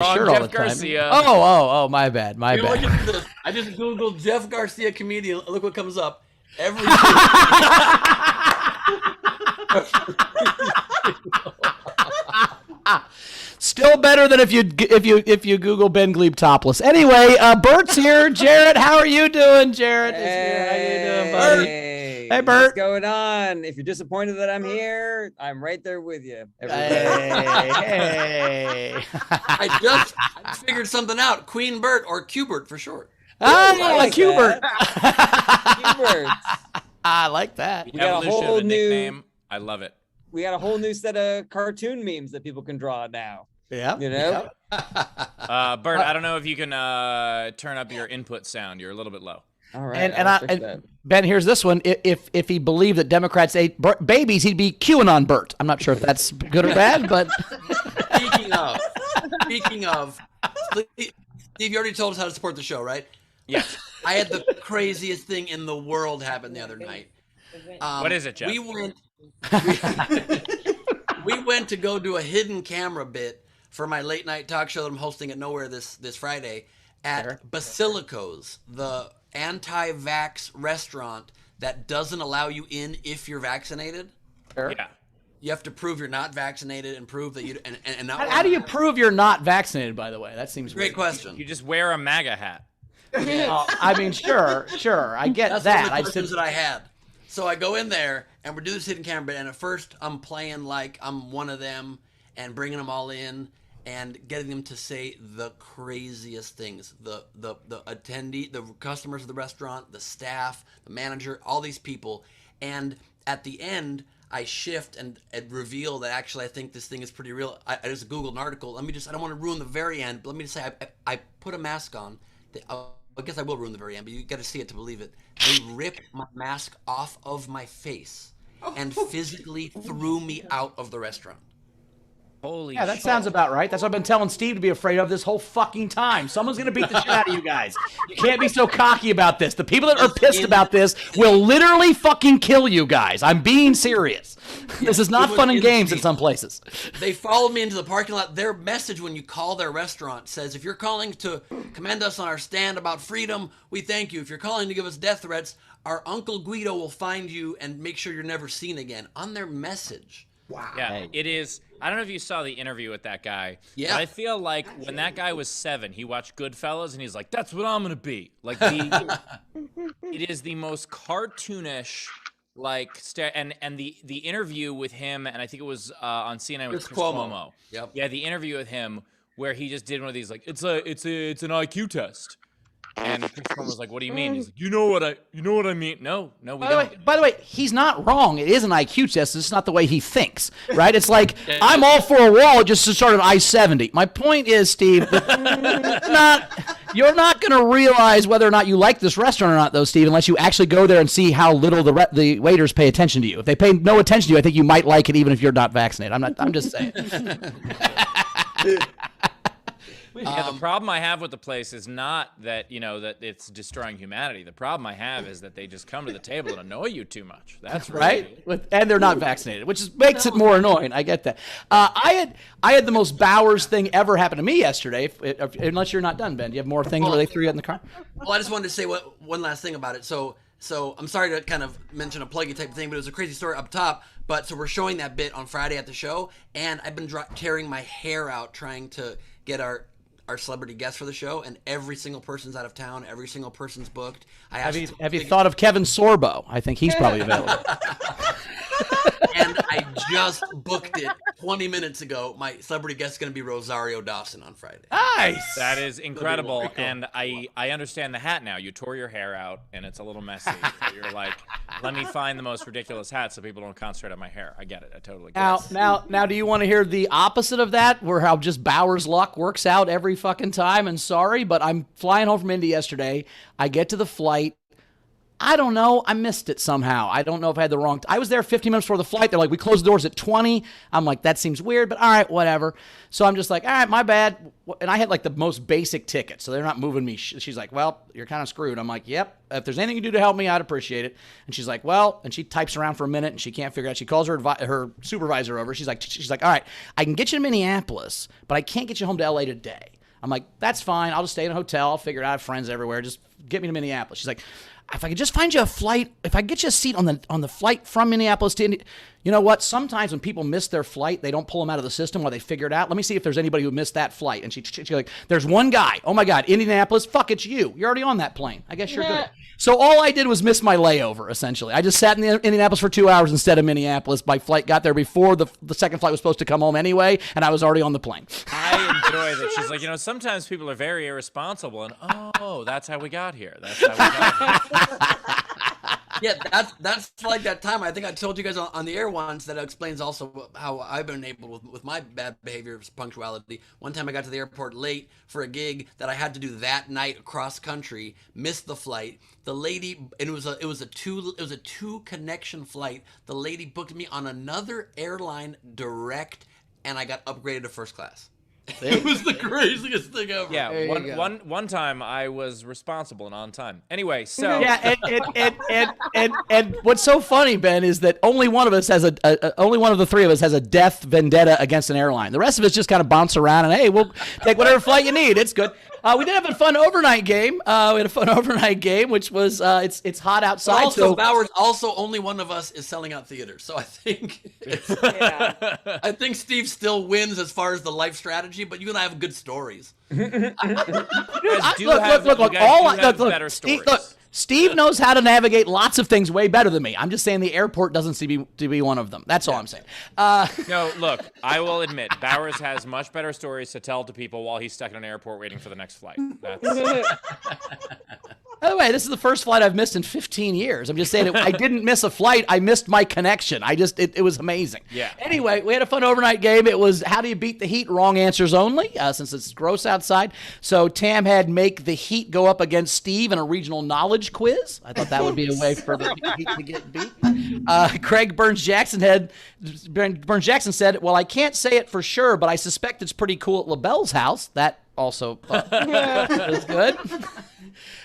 shirt all Jeff the time. Garcia. Oh, my bad. My You know, bad. look at this. I just Googled Jeff Garcia comedian. Look what comes up. Every Still better than if you Google Ben Glebe topless. Anyway, Bert's here. Jarrett, how are you doing? Jarrett is here. How you doing, buddy? Hey, Bert. What's going on? If you're disappointed that I'm here, I'm right there with you. Hey. I just figured something out. Queen Bert, or Qbert for short. I like Hubert. Hubert. I like that. The We got a evolution whole of a new- nickname. I love it. We got a whole new set of cartoon memes that people can draw now. Yeah. You know? Bert, I don't know if you can turn up your input sound. You're a little bit low. All right. And Ben, here's this one. If he believed that Democrats ate babies, he'd be QAnon Bert. I'm not sure if that's good or bad, but Speaking of, Steve, you already told us how to support the show, right? Yes. I had the craziest thing in the world happen the other night. What is it, Jeff? We went to go do a hidden camera bit for my late night talk show that I'm hosting at Nowhere this Friday at Basilico's, the anti-vax restaurant that doesn't allow you in if you're vaccinated. Sure. Yeah. You have to prove you're not vaccinated and prove that you and not. How do you prove you're not vaccinated? By the way, that seems Great weird. question. You just wear a MAGA hat. I mean, sure, I get That's that. one of the I questions said, that I had. So I go in there and we're doing this hidden camera bit, and at first I'm playing like I'm one of them and bringing them all in and getting them to say the craziest things. The attendee, the customers of the restaurant, the staff, the manager, all these people. And at the end, I shift and reveal that actually I think this thing is pretty real. I just Googled an article. I don't want to ruin the very end, but let me just say I put a mask on. I guess I will ruin the very end, but you got to see it to believe it. They ripped my mask off of my face and physically threw me out of the restaurant. Holy yeah, that shit. sounds about right. That's what I've been telling Steve to be afraid of this whole fucking time. Someone's gonna beat the shit out of you guys. You can't be so cocky about this. The people that are pissed about this will literally fucking kill you guys. I'm being serious. This is not fun and games in some places. They followed me into the parking lot. Their message when you call their restaurant says, if you're calling to commend us on our stand about freedom, we thank you. If you're calling to give us death threats, our Uncle Guido will find you and make sure you're never seen again. On their message. Wow. Yeah, it is. I don't know if you saw the interview with that guy. Yeah. But I feel like when that guy was 7, he watched Goodfellas and he's like, that's what I'm going to be. Like, it is the most cartoonish, like, and the interview with him, and I think it was on CNN with Chris Cuomo. Yep. Yeah, the interview with him where he just did one of these, like, it's an IQ test. And Chris Cuomo was like, what do you mean? He's like, you know what I mean? No, we don't. By the way, he's not wrong. It is an IQ test. It's just not the way he thinks, right? It's like, I'm all for a wall just to start at I-70. My point is, Steve, that you're not going to realize whether or not you like this restaurant or not, though, Steve, unless you actually go there and see how little the waiters pay attention to you. If they pay no attention to you, I think you might like it even if you're not vaccinated. I'm just saying. Yeah, the problem I have with the place is not that, that it's destroying humanity. The problem I have is that they just come to the table and annoy you too much. That's right. And they're not vaccinated, which makes it more annoying. I get that. I had the most Bowers thing ever happen to me yesterday. Unless you're not done, Ben. Do you have more things where they threw you out in the car? Well, I just wanted to say one last thing about it. So I'm sorry to kind of mention a pluggy type of thing, but it was a crazy story up top. But so we're showing that bit on Friday at the show, and I've been tearing my hair out trying to get our celebrity guests for the show, and every single person's out of town. Every single person's booked. Have you thought of Kevin Sorbo? I think he's probably available. And I just booked it 20 minutes ago. My celebrity guest is going to be Rosario Dawson on Friday. Nice. That is incredible, and I understand the hat now. You tore your hair out, and it's a little messy. So you're like, let me find the most ridiculous hat so people don't concentrate on my hair. I get it. I totally get it. Now, do you want to hear the opposite of that, where how just Bowers' luck works out every fucking time? And sorry, but I'm flying home from Indy yesterday. I get to the flight. I don't know. I missed it somehow. I don't know if I had the wrong. I was there 15 minutes before the flight. They're like, we close the doors at 20. I'm like, that seems weird, but all right, whatever. So I'm just like, all right, my bad. And I had like the most basic ticket, so they're not moving me. She's like, well, you're kind of screwed. I'm like, yep. If there's anything you can do to help me, I'd appreciate it. And she's like, well, and she types around for a minute and she can't figure out. She calls her supervisor over. She's like, all right, I can get you to Minneapolis, but I can't get you home to LA today. I'm like, that's fine. I'll just stay in a hotel. I'll figure it out. I have friends everywhere. Just get me to Minneapolis. She's like, if I could just find you a flight, if I get you a seat on the flight from Minneapolis to India, you know what? Sometimes when people miss their flight, they don't pull them out of the system while they figure it out. Let me see if there's anybody who missed that flight. And she's like, there's one guy. Oh my God, Indianapolis. Fuck, it's you. You're already on that plane. I guess you're good. So all I did was miss my layover, essentially. I just sat in Indianapolis for 2 hours instead of Minneapolis. My flight got there before the second flight was supposed to come home anyway, and I was already on the plane. I enjoy that. She's like, sometimes people are very irresponsible, and that's how we got here. That's how we got here. Yeah, that's like that time. I think I told you guys on the air once that explains also how I've been able with my bad behavior of punctuality. One time I got to the airport late for a gig that I had to do that night across country, missed the flight. The lady, and it was a two connection flight. The lady booked me on another airline direct, and I got upgraded to first class. It was the craziest thing ever. Yeah, one time I was responsible and on time. Anyway, so yeah, and what's so funny, Ben, is that only one of us has only one of the three of us has a death vendetta against an airline. The rest of us just kind of bounce around and hey, we'll take whatever flight you need. It's good. We did have a fun overnight game. We had a fun overnight game, which was it's hot outside. Also, Bowers, also only one of us is selling out theaters, so I think I think Steve still wins as far as the life strategy. But you and I have good stories. Look, better stories. Look, Steve knows how to navigate lots of things way better than me. I'm just saying the airport doesn't seem to be one of them. That's all I'm saying. No, look, I will admit, Bowers has much better stories to tell to people while he's stuck in an airport waiting for the next flight. By the way, this is the first flight I've missed in 15 years. I'm just saying I didn't miss a flight. I missed my connection. It was amazing. Yeah. Anyway, we had a fun overnight game. It was how do you beat the heat? Wrong answers only, since it's gross outside. So Tam had make the heat go up against Steve in a regional knowledge quiz. I thought that would be a way for the heat to get beat. Craig Burns Jackson said, well, I can't say it for sure, but I suspect it's pretty cool at LaBelle's house. That also was good.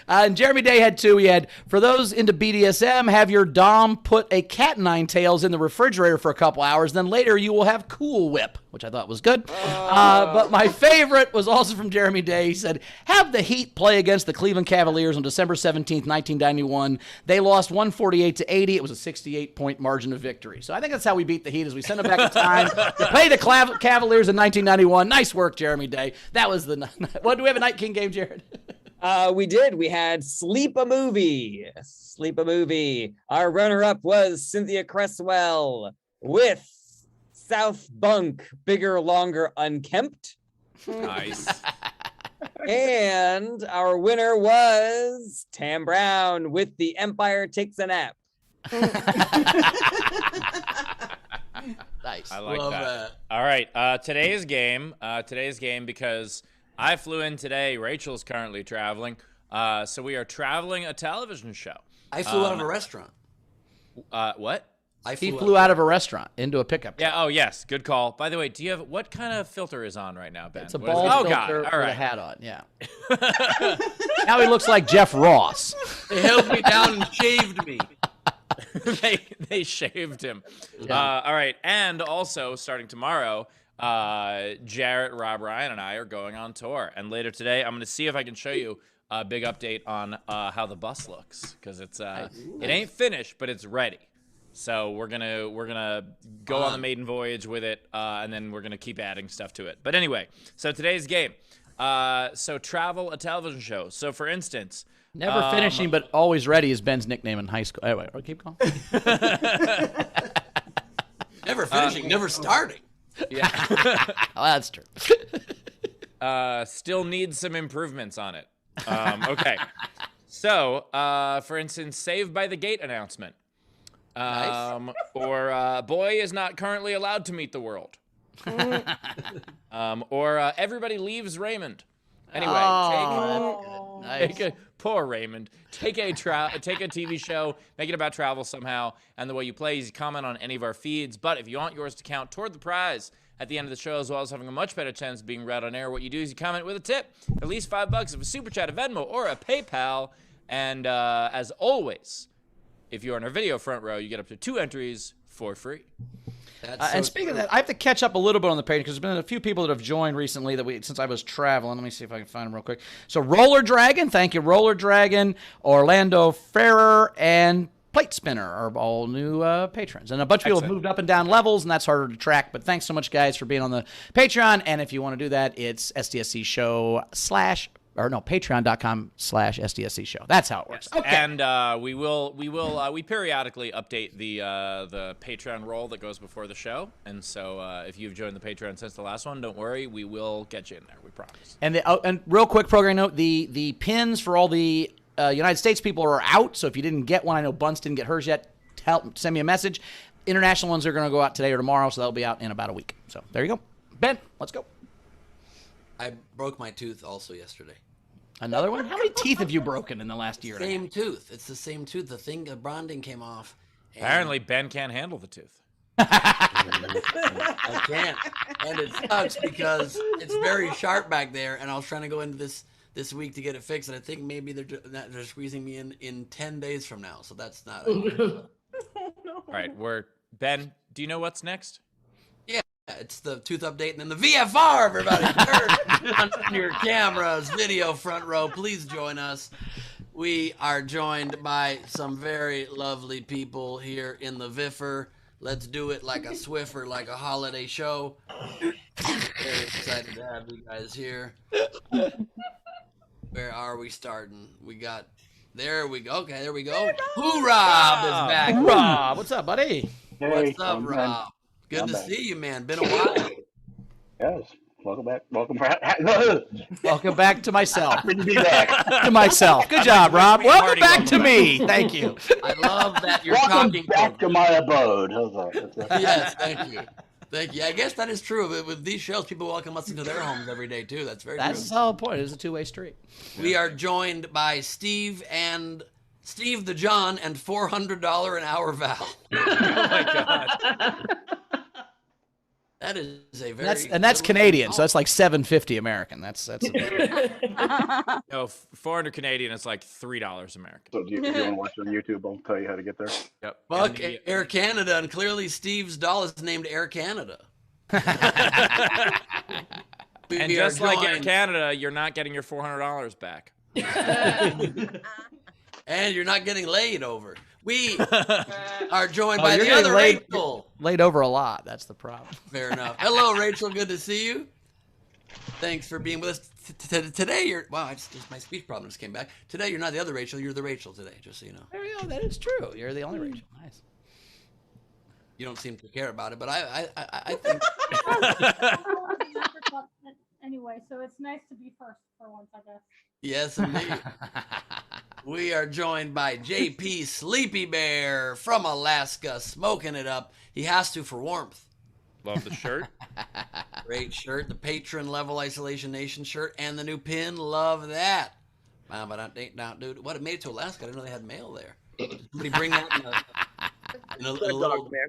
And Jeremy Day had two. He had, for those into BDSM, have your dom put a cat nine tails in the refrigerator for a couple hours, then later you will have Cool Whip, which I thought was good. But my favorite was also from Jeremy Day. He said, have the Heat play against the Cleveland Cavaliers on December 17th, 1991. They lost 148-80. It was a 68-point margin of victory. So I think that's how we beat the Heat, is we send them back in time to play the Cavaliers in 1991. Nice work, Jeremy Day. That was the... What, do we have a Night King game, Jared? We did. We had Sleep a Movie. Sleep a Movie. Our runner-up was Cynthia Cresswell with South Bunk, Bigger, Longer, Unkempt. Nice. And our winner was Tam Brown with The Empire Takes a Nap. Nice. I like Love that. All right. Today's game, because I flew in today. Rachel's currently traveling. So we are traveling a television show. I flew out of a restaurant. What? He flew out of a restaurant into a pickup truck. Yeah. Oh, yes. Good call. By the way, do you have what kind of filter is on right now, Ben? It's a What is bald it? Oh, filter God. All with right. a hat on. Yeah. Now he looks like Jeff Ross. They held me down and shaved me. they shaved him. Yeah. All right. And also, starting tomorrow, Jarrett, Rob, Ryan, and I are going on tour. And later today, I'm going to see if I can show you a big update on how the bus looks, because it's it ain't finished, but it's ready. So we're gonna go on the maiden voyage with it, and then we're gonna keep adding stuff to it. But anyway, so today's game. So travel a television show. So for instance, Never finishing, but always ready is Ben's nickname in high school. Anyway, keep going. Never finishing, never starting. yeah, Oh, that's true. still needs some improvements on it. Okay, so for instance, Saved by the Gate announcement. Nice. Or boy is not currently allowed to meet the world. Or everybody leaves Raymond. Anyway, poor Raymond. Take a TV show, make it about travel somehow, and the way you play is you comment on any of our feeds. But if you want yours to count toward the prize at the end of the show, as well as having a much better chance of being read on air, what you do is you comment with a tip, at least $5 of a super chat, a Venmo, or a PayPal. And as always, if you're in our video front row, you get up to 2 entries for free. And speaking of that, I have to catch up a little bit on the page because there's been a few people that have joined recently since I was traveling. Let me see if I can find them real quick. So Roller Dragon, thank you, Roller Dragon, Orlando Ferrer, and Plate Spinner are all new patrons. And a bunch of people have moved up and down levels, and that's harder to track. But thanks so much, guys, for being on the Patreon. And if you want to do that, it's SDSC Show patreon.com/SDSC show. That's how it works. Yes. Okay. And we periodically update the Patreon roll that goes before the show. And so if you've joined the Patreon since the last one, don't worry, we will get you in there. We promise. And and real quick program note: the pins for all the United States people are out. So if you didn't get one, I know Bunce didn't get hers yet. Send me a message. International ones are going to go out today or tomorrow, so they'll be out in about a week. So there you go. Ben, let's go. I broke my tooth also yesterday. Another one? How many teeth have you broken in the last year? Same tooth. It's the same tooth. The thing, the bonding came off. Apparently, Ben can't handle the tooth. I can't. And it sucks because it's very sharp back there, and I was trying to go into this week to get it fixed, and I think maybe they're squeezing me in 10 days from now, so that's not... All right, Ben, do you know what's next? It's the tooth update, and then the VFR, everybody. Turn on your cameras, video front row. Please join us. We are joined by some very lovely people here in the VIFR. Let's do it like a Swiffer, like a holiday show. Very excited to have you guys here. Where are we starting? There we go. Okay, there we go. Rob is back. Rob, what's up, buddy? Hey, What's up, Rob? Good to see you, man. Been a while. Yes. Welcome back. Welcome back. Welcome back to myself. Happy to be back. To myself. Good job, Rob. Welcome back to me. Thank you. I love that you're Welcome talking back to my abode. How's that? Yes, thank you. Thank you. I guess that is true. With these shows, people welcome us into their homes every day, too. That's very That's true. the whole point. It's a two-way street. We are joined by Steve the John and $400 an hour Val. Oh, my God. That is a very... That's Canadian, so that's like $7.50 American. That's No, 400 Canadian is like $3 American. So do you want to watch on YouTube? I'll tell you how to get there. Yep. Fuck Air Canada, and clearly Steve's doll is named Air Canada. And just like Air Canada, you're not getting your $400 back. And you're not getting laid over. We are joined by the other laid, Rachel. Laid over a lot. That's the problem. Fair enough. Hello, Rachel. Good to see you. Thanks for being with us. Today, you're... Wow, just my speech problem just came back. Today, you're not the other Rachel. You're the Rachel today, just so you know. There you go. That is true. You're the only Rachel. Nice. You don't seem to care about it, but I think... Anyway, so it's nice to be first for once, I guess. Yes, indeed. We are joined by JP Sleepy Bear from Alaska, smoking it up. He has to for warmth. Love the shirt. Great shirt, the patron level Isolation Nation shirt, and the new pin. Love that. Dude, what, it made it to Alaska? I didn't know they had mail there. Did somebody bring that in a little dog, man.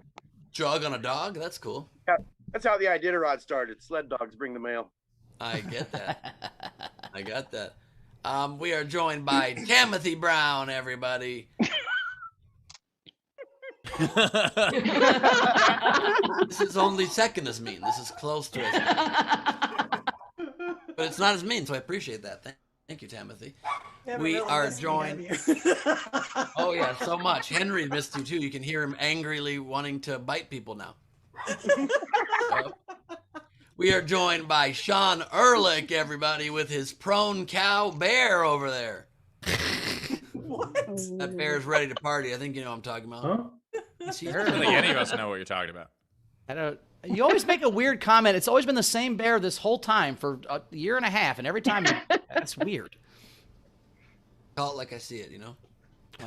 jug on a dog? That's cool. Yeah, that's how the Iditarod started. Sled dogs bring the mail. I get that. I got that. We are joined by Timothy Brown, everybody. This is only second as mean. This is close to as mean. But it's not as mean, so I appreciate that. Thank you, Timothy. We are joined. Oh, yeah, so much. Henry missed you, too. You can hear him angrily wanting to bite people now. We are joined by Sean Ehrlich, everybody, with his prone cow bear over there. What? That bear's ready to party. I think you know what I'm talking about. Huh? I don't think any of us know what you're talking about. I don't. You always make a weird comment. It's always been the same bear this whole time for a year and a half, and every time that's weird. Call it like I see it, you know?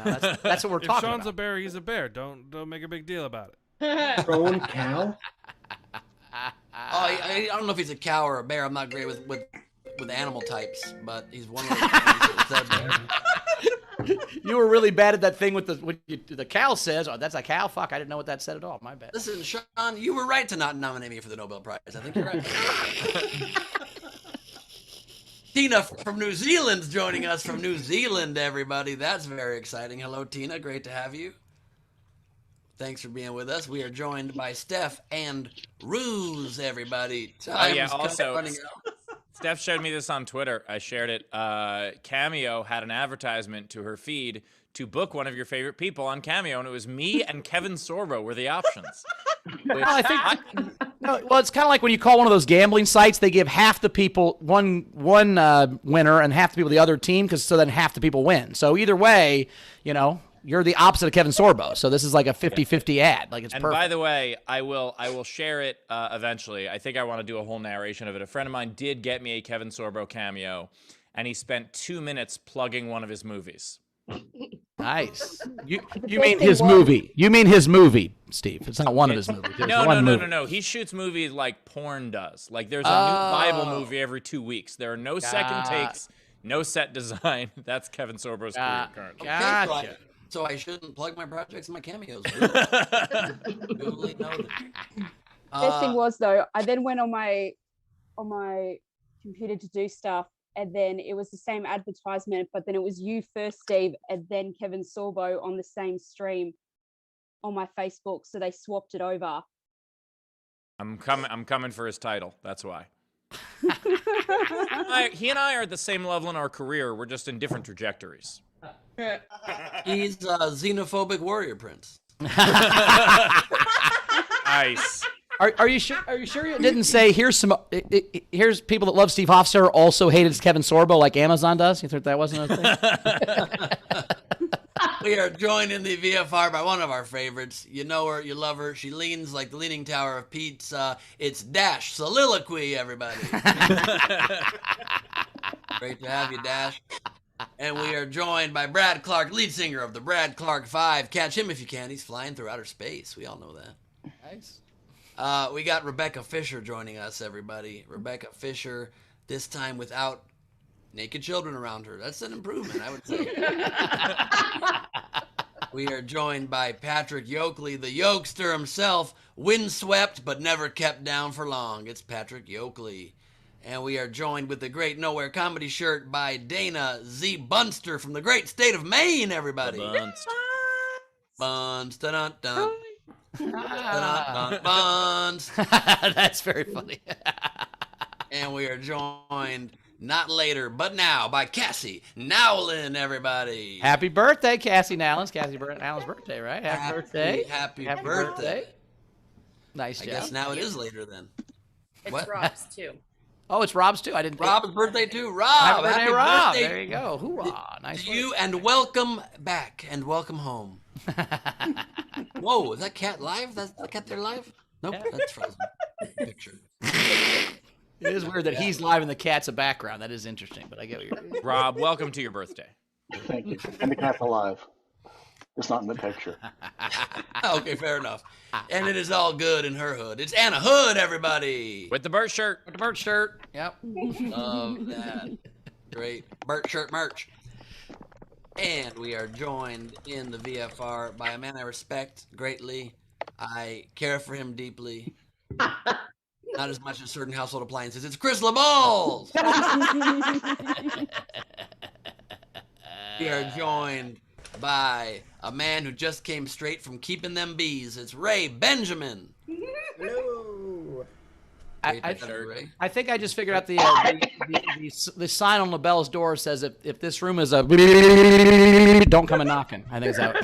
That's what we're If talking Sean's about. a bear, he's a bear. Don't make a big deal about it. Prone cow? I don't know if he's a cow or a bear. I'm not great with with animal types, but he's one of those guys that said that. You were really bad at that thing with the cow says. Oh, that's a cow? Fuck, I didn't know what that said at all. My bad. Listen, Sean, you were right to not nominate me for the Nobel Prize. I think you're right. Tina from New Zealand's joining us from New Zealand, everybody. That's very exciting. Hello, Tina. Great to have you. Thanks for being with us. We are joined by Steph and Ruse, everybody. Yeah, also, Steph showed me this on Twitter. I shared it. Cameo had an advertisement to her feed to book one of your favorite people on Cameo, and it was me and Kevin Sorbo were the options. Well, I think. Well, it's kind of like when you call one of those gambling sites. They give half the people one winner and half the people the other team, because so then half the people win. So either way, you're the opposite of Kevin Sorbo. So this is like a 50-50 ad. Like it's and perfect. By the way, I will share it eventually. I think I want to do a whole narration of it. A friend of mine did get me a Kevin Sorbo cameo, and he spent 2 minutes plugging one of his movies. Nice. You mean his movie? You mean his movie, Steve? It's not one of his movies. There's one movie. No. He shoots movies like porn does. Like there's a new Bible movie every 2 weeks. There are no second takes, no set design. That's Kevin Sorbo's career currently. Gotcha. So I shouldn't plug my projects and my cameos. Totally know that. Best thing was though, I then went on my computer to do stuff, and then it was the same advertisement, but then it was you first, Steve, and then Kevin Sorbo on the same stream on my Facebook. So they swapped it over. I'm coming for his title. That's why. He and I are at the same level in our career. We're just in different trajectories. He's a xenophobic warrior prince. Nice. Are you sure? Are you sure you didn't say here's people that love Steve Hofstetter also hated Kevin Sorbo like Amazon does? You thought that wasn't a thing? We are joined in the VFR by one of our favorites. You know her, you love her. She leans like the Leaning Tower of Pizza. It's Dash Soliloquy, everybody. Great to have you, Dash. And we are joined by Brad Clark, lead singer of the Brad Clark 5. Catch him if you can. He's flying through outer space. We all know that. Nice. We got Rebecca Fisher joining us, everybody. Rebecca Fisher, this time without naked children around her. That's an improvement, I would say. We are joined by Patrick Yoakley, the Yokester himself, windswept but never kept down for long. It's Patrick Yoakley. And we are joined with the great Nowhere Comedy shirt by Dana Z. Bunster from the great state of Maine, everybody. Bunst. Dun-dun-dun. Buns. That's very funny. And we are joined not later, but now by Cassie Nowlin, everybody. Happy birthday, Cassie Nowlin's. Cassie Nowlin's birthday, right? Happy birthday. Happy birthday. Nice I job. guess now it is later then. It's What? Rob's too. Oh, it's Rob's too. I didn't. Rob's birthday too. Rob, Happy birthday, Rob. birthday There you go. Hoorah! Nice to work. you, and welcome back and welcome home. Whoa, is that cat live? That's the cat there live? Nope, that's frozen. Picture. It is weird that he's live and the cat's a background. That is interesting, but I get what you're. Rob, welcome to your birthday. Thank you. And the cat's alive. It's not in the picture. Okay, fair enough. And it is all good in her hood. It's Anna Hood, everybody. With the Burt shirt. With the bird shirt. Yep. Love that. Great. Burt shirt merch. And we are joined in the VFR by a man I respect greatly. I care for him deeply. Not as much as certain household appliances. It's Chris LeBalls. We are joined by a man who just came straight from keeping them bees. It's Ray Benjamin. Hello. Great to I- have you, Ray. I think I just figured out the sign on LaBelle's door says if this room is a don't come a knocking. I think it's that.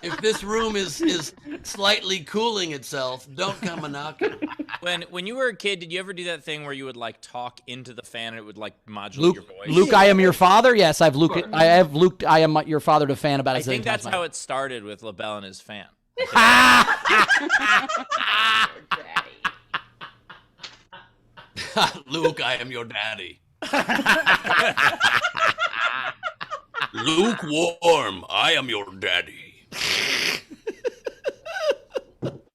If this room is slightly cooling itself, don't come a knocking. When you were a kid, did you ever do that thing where you would like talk into the fan and it would like modulate your voice? Luke, I am your father. Yes, I have Luke. I am your father to fan about I it. think that's how it started with LaBelle and his fan. Luke, I am your daddy. Lukewarm, I am your daddy.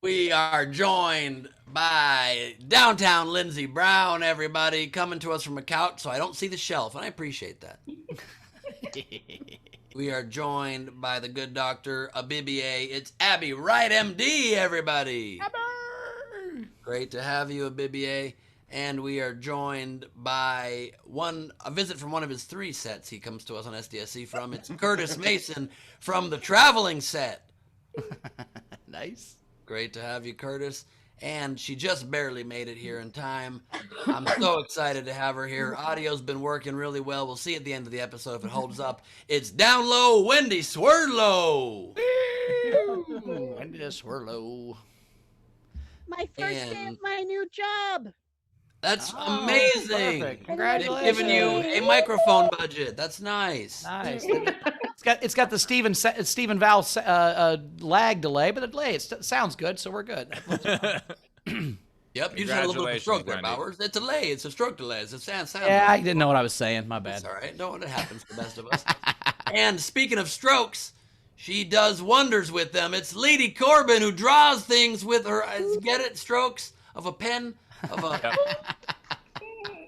We are joined by downtown Lindsey Brown, everybody, coming to us from a couch so I don't see the shelf, and I appreciate that. We are joined by the good doctor, Abibier. It's Abby Wright, MD, everybody. Great to have you, Abibier. And we are joined by a visit from one of his 3 sets he comes to us on SDSC from. It's Curtis Mason from the traveling set. Nice. Great to have you, Curtis. And she just barely made it here in time. I'm so excited to have her here. Audio's been working really well. We'll see at the end of the episode if it holds up. It's Down Low, Wendy Swirlow. Wendy Swirlow. My first day of my new job. That's amazing. Perfect. They've given you a microphone budget. That's nice. Nice. It's got the Stephen Val lag delay, but the delay it sounds good, so we're good. Yep, you just had a little bit of a stroke there, Bowers. It's a delay. It's a stroke delay. It's a sound. Yeah, I didn't know what I was saying. My bad. That's all right. No, it happens to the best of us. And speaking of strokes, she does wonders with them. It's Lady Corbin who draws things with her. Get it? Strokes of a pen. Yep.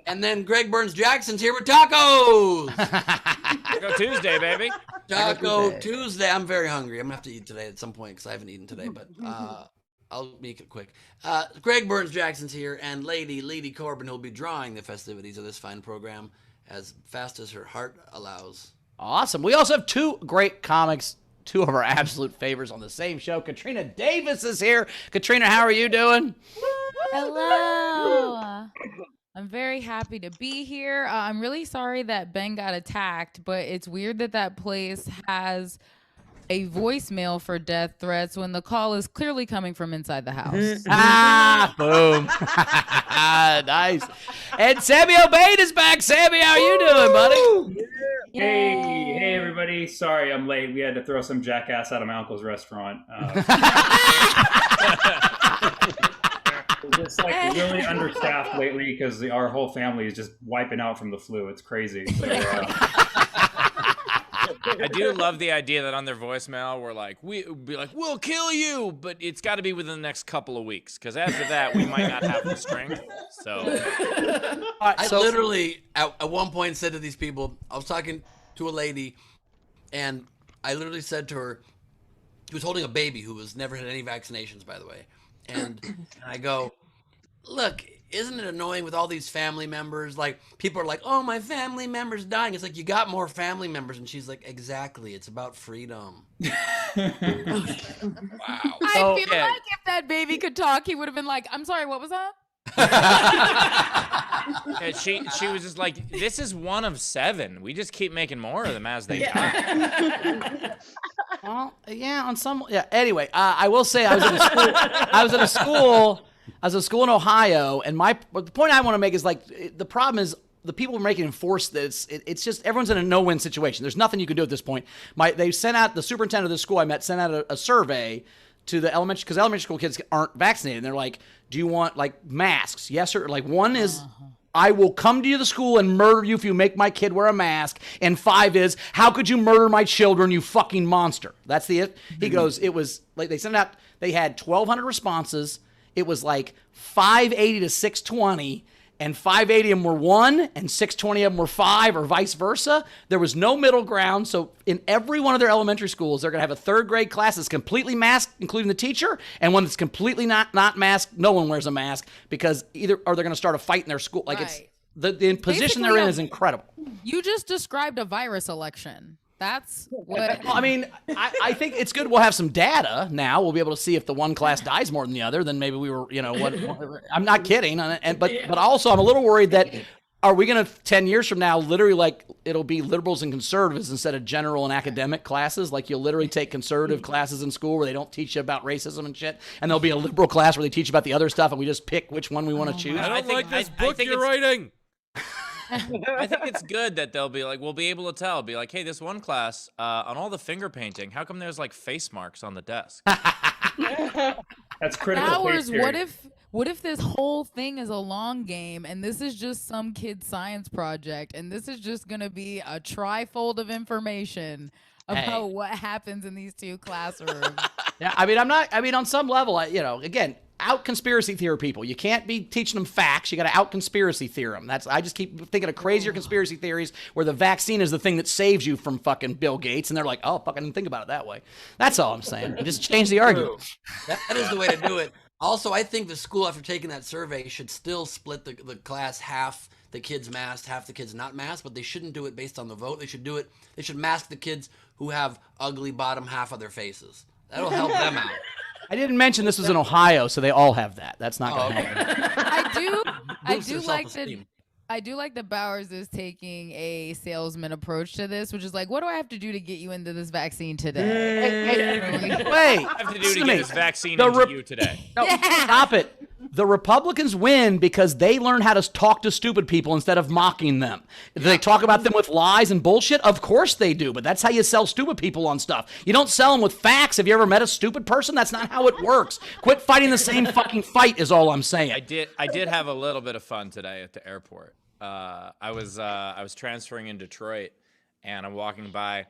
And then Greg Burns Jackson's here with tacos. Taco Tuesday, baby. Taco Tuesday. I'm very hungry. I'm gonna have to eat today at some point because I haven't eaten today, but I'll make it quick. Greg Burns Jackson's here, and Lady Corbin will be drawing the festivities of this fine program as fast as her heart allows. Awesome. We also have 2 great comics, 2 of our absolute favorites on the same show. Katrina Davis is here. Katrina, how are you doing? Hello. I'm very happy to be here. I'm really sorry that Ben got attacked, but it's weird that that place has a voicemail for death threats when the call is clearly coming from inside the house. Boom. Nice. And Sammy Obeid is back. Sammy, how are you doing, buddy? Hey, everybody. Sorry I'm late. We had to throw some jackass out of my uncle's restaurant. It's like really understaffed lately because our whole family is just wiping out from the flu. It's crazy. So, I do love the idea that on their voicemail we'll kill you, but it's got to be within the next couple of weeks because after that we might not have the strength. So I literally at one point said to these people, I was talking to a lady, and I literally said to her, she was holding a baby who was never had any vaccinations, by the way, and I go, look, isn't it annoying with all these family members? Like, people are like, oh, my family member's dying. It's like, you got more family members. And she's like, exactly. It's about freedom. Wow. I feel like if that baby could talk, he would have been like, I'm sorry, what was that? Yeah, she was just like, this is one of 7. We just keep making more of them as they die. Well, yeah, on some, yeah. Anyway, I will say I was at a school in Ohio, and the point I want to make is like the problem is the people making enforce this. It's just everyone's in a no-win situation. There's nothing you can do at this point. They sent out the superintendent of the school I met sent out a survey to the because elementary school kids aren't vaccinated. And they're like, do you want like masks? Yes or like one is. I will come to the school and murder you if you make my kid wear a mask. And 5 is, how could you murder my children, you fucking monster? That's it. He goes, it was like they sent out, they had 1,200 responses. It was like 580 to 620, and 580 of them were 1 and 620 of them were 5 or vice versa. There was no middle ground. So in every one of their elementary schools, they're going to have a 3rd grade class that's completely masked, including the teacher, and one that's completely not masked. No one wears a mask because either or they're going to start a fight in their school. Like it's the position they're in is incredible. You just described a virus election. That's what. Well, I mean, I think it's good. We'll have some data now. We'll be able to see if the one class dies more than the other. Then maybe we were, I'm not kidding. But also I'm a little worried that are we going to 10 years from now, literally like it'll be liberals and conservatives instead of general and academic classes. Like you'll literally take conservative classes in school where they don't teach you about racism and shit. And there'll be a liberal class where they teach about the other stuff and we just pick which one we want to choose. I don't like this book you're writing. I think it's good that they'll be like, we'll be able to tell, be like, hey, this one class, on all the finger painting, how come there's like face marks on the desk? That's critical. Bowers, what if this whole thing is a long game and this is just some kid's science project and this is just going to be a trifold of information about what happens in these 2 classrooms? Yeah, I mean, on some level, again, out conspiracy theory people. You can't be teaching them facts. You got to out conspiracy theorem. I just keep thinking of crazier conspiracy theories where the vaccine is the thing that saves you from fucking Bill Gates, and they're like, oh, fuck, I didn't think about it that way. That's all I'm saying. Just change the argument. That is the way to do it. Also, I think the school, after taking that survey, should still split the class, half the kids masked, half the kids not masked, but they shouldn't do it based on the vote. They should mask the kids who have ugly bottom half of their faces. That'll help them out. I didn't mention this was in Ohio, so they all have that. That's not going to happen. I do like that Bowers is taking a salesman approach to this, which is like, what do I have to do to get you into this vaccine today? Wait. I have to do to get this vaccine into you today. No, stop it. The Republicans win because they learn how to talk to stupid people instead of mocking them. They talk about them with lies and bullshit? Of course they do, but that's how you sell stupid people on stuff. You don't sell them with facts. Have you ever met a stupid person? That's not how it works. Quit fighting the same fucking fight is all I'm saying. I did have a little bit of fun today at the airport. I was transferring in Detroit, and I'm walking by,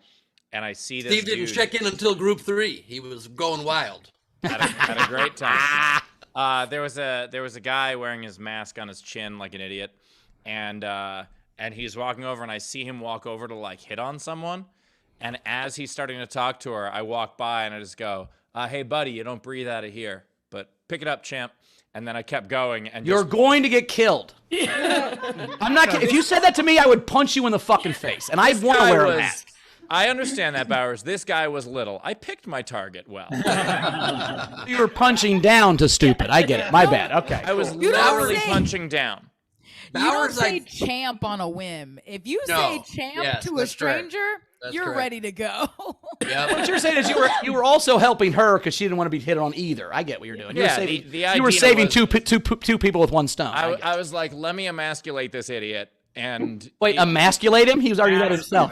and I see this Steve didn't dude. check in until Group 3. He was going wild. Had a great time. There was a guy wearing his mask on his chin like an idiot, and he's walking over, and I see him walk over to like hit on someone, and as he's starting to talk to her, I walk by and I just go, "Hey buddy, you don't breathe out of here, but pick it up, champ." And then I kept going, and you're going to get killed. I'm not kidding. If you said that to me, I would punch you in the fucking face, and I want to wear a mask. I understand that, Bowers. This guy was little. I picked my target well. You were punching down to stupid. I get it. My bad. Okay. I was literally punching down. You don't say champ on a whim. If you say champ to a stranger, you're ready to go. What you're saying is you were also helping her because she didn't want to be hit on either. I get what you're doing. You were saving two people with one stone. I was like, let me emasculate this idiot. And wait, emasculate him? He was already that himself.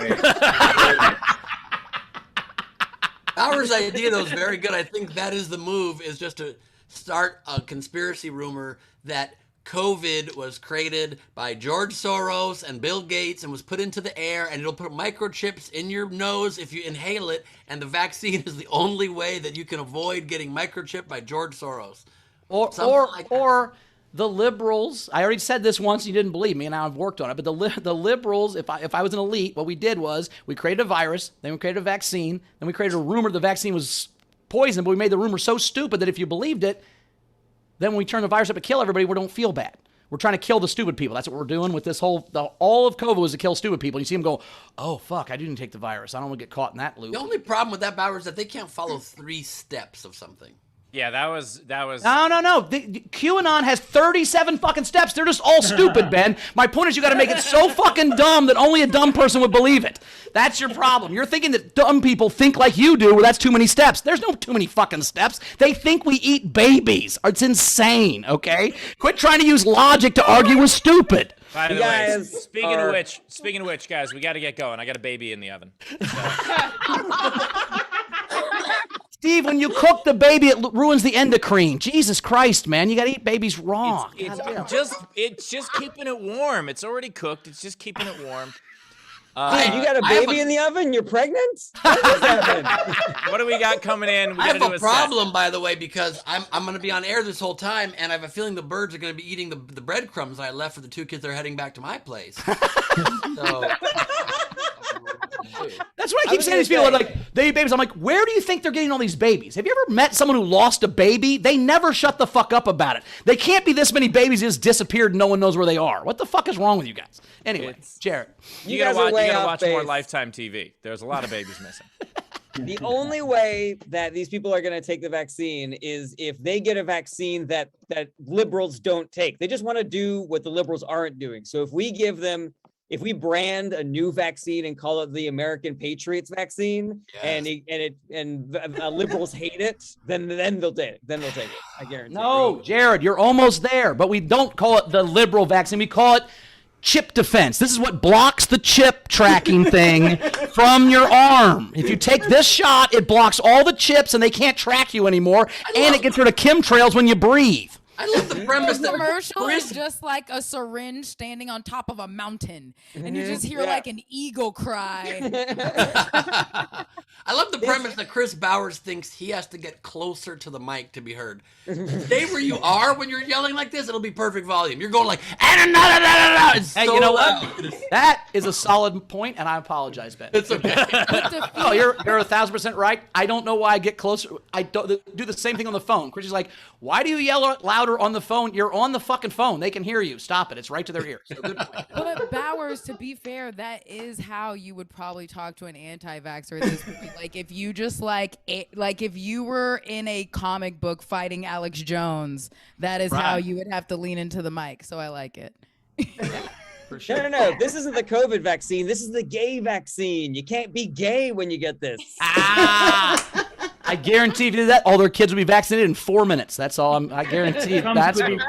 Bauer's idea, though, is very good. I think that is the move, is just to start a conspiracy rumor that COVID was created by George Soros and Bill Gates and was put into the air, and it'll put microchips in your nose if you inhale it, and the vaccine is the only way that you can avoid getting microchipped by George Soros. Or the liberals, I already said this once, you didn't believe me, and now I've worked on it, but the liberals, if I was an elite, what we did was we created a virus, then we created a vaccine, then we created a rumor the vaccine was poison, but we made the rumor so stupid that if you believed it, then when we turn the virus up to kill everybody, we don't feel bad. We're trying to kill the stupid people. That's what we're doing with this all of COVID was to kill stupid people. You see them go, oh, fuck, I didn't take the virus. I don't want to get caught in that loop. The only problem with that, Bauer, is that they can't follow 3 steps of something. Yeah, that was. No. QAnon has 37 fucking steps. They're just all stupid, Ben. My point is you got to make it so fucking dumb that only a dumb person would believe it. That's your problem. You're thinking that dumb people think like you do, well, that's too many steps. There's no too many fucking steps. They think we eat babies. It's insane, okay? Quit trying to use logic to argue with stupid. By the way, speaking of which, guys, we got to get going. I got a baby in the oven. Steve, when you cook the baby, it ruins the endocrine. Jesus Christ, man. You got to eat babies raw. It's just keeping it warm. It's already cooked. It's just keeping it warm. Dude, you got a baby in the oven? You're pregnant? What do we got coming in? I have a problem, by the way, because I'm going to be on air this whole time, and I have a feeling the birds are going to be eating the breadcrumbs I left for the 2 kids that are heading back to my place. So... That's what I keep saying to these people. Like, they eat babies. I'm like, where do you think they're getting all these babies? Have you ever met someone who lost a baby? They never shut the fuck up about it. They can't be this many babies just disappeared and no one knows where they are. What the fuck is wrong with you guys? Anyway, Jared. You gotta watch more Lifetime TV. There's a lot of babies missing. The only way that these people are going to take the vaccine is if they get a vaccine that liberals don't take. They just want to do what the liberals aren't doing. So if we brand a new vaccine and call it the American Patriots vaccine, and liberals hate it, then they'll take it. I guarantee. No, Jared, you're almost there. But we don't call it the liberal vaccine. We call it chip defense. This is what blocks the chip tracking thing from your arm. If you take this shot, it blocks all the chips and they can't track you anymore, and it gets rid of chemtrails when you breathe. I love the premise The that commercial Chris. is just like a syringe standing on top of a mountain, and you just hear Yeah. like an eagle cry. I love the premise that Chris Bowers thinks he has to get closer to the mic to be heard. Stay where you are when you're yelling like this. It'll be perfect volume. You're going like, it's Hey, so you know loud. what? That is a solid point, and I apologize, Ben. It's okay. No, you're 1,000% right. I don't know why I get closer. I don't do the same thing on the phone. Chris is like, why do you yell louder on the phone? You're on the fucking phone. They can hear you. Stop it. It's right to their ears. So good point. But Bowers, to be fair, that is how you would probably talk to an anti-vaxxer at this point. Like if you just like if you were in a comic book fighting Alex Jones, that is how Right. you would have to lean into the mic. So I like it. For sure. No. This isn't the COVID vaccine. This is the gay vaccine. You can't be gay when you get this. I guarantee if you did that, all their kids would be vaccinated in 4 minutes. That's all. I guarantee It comes that's. with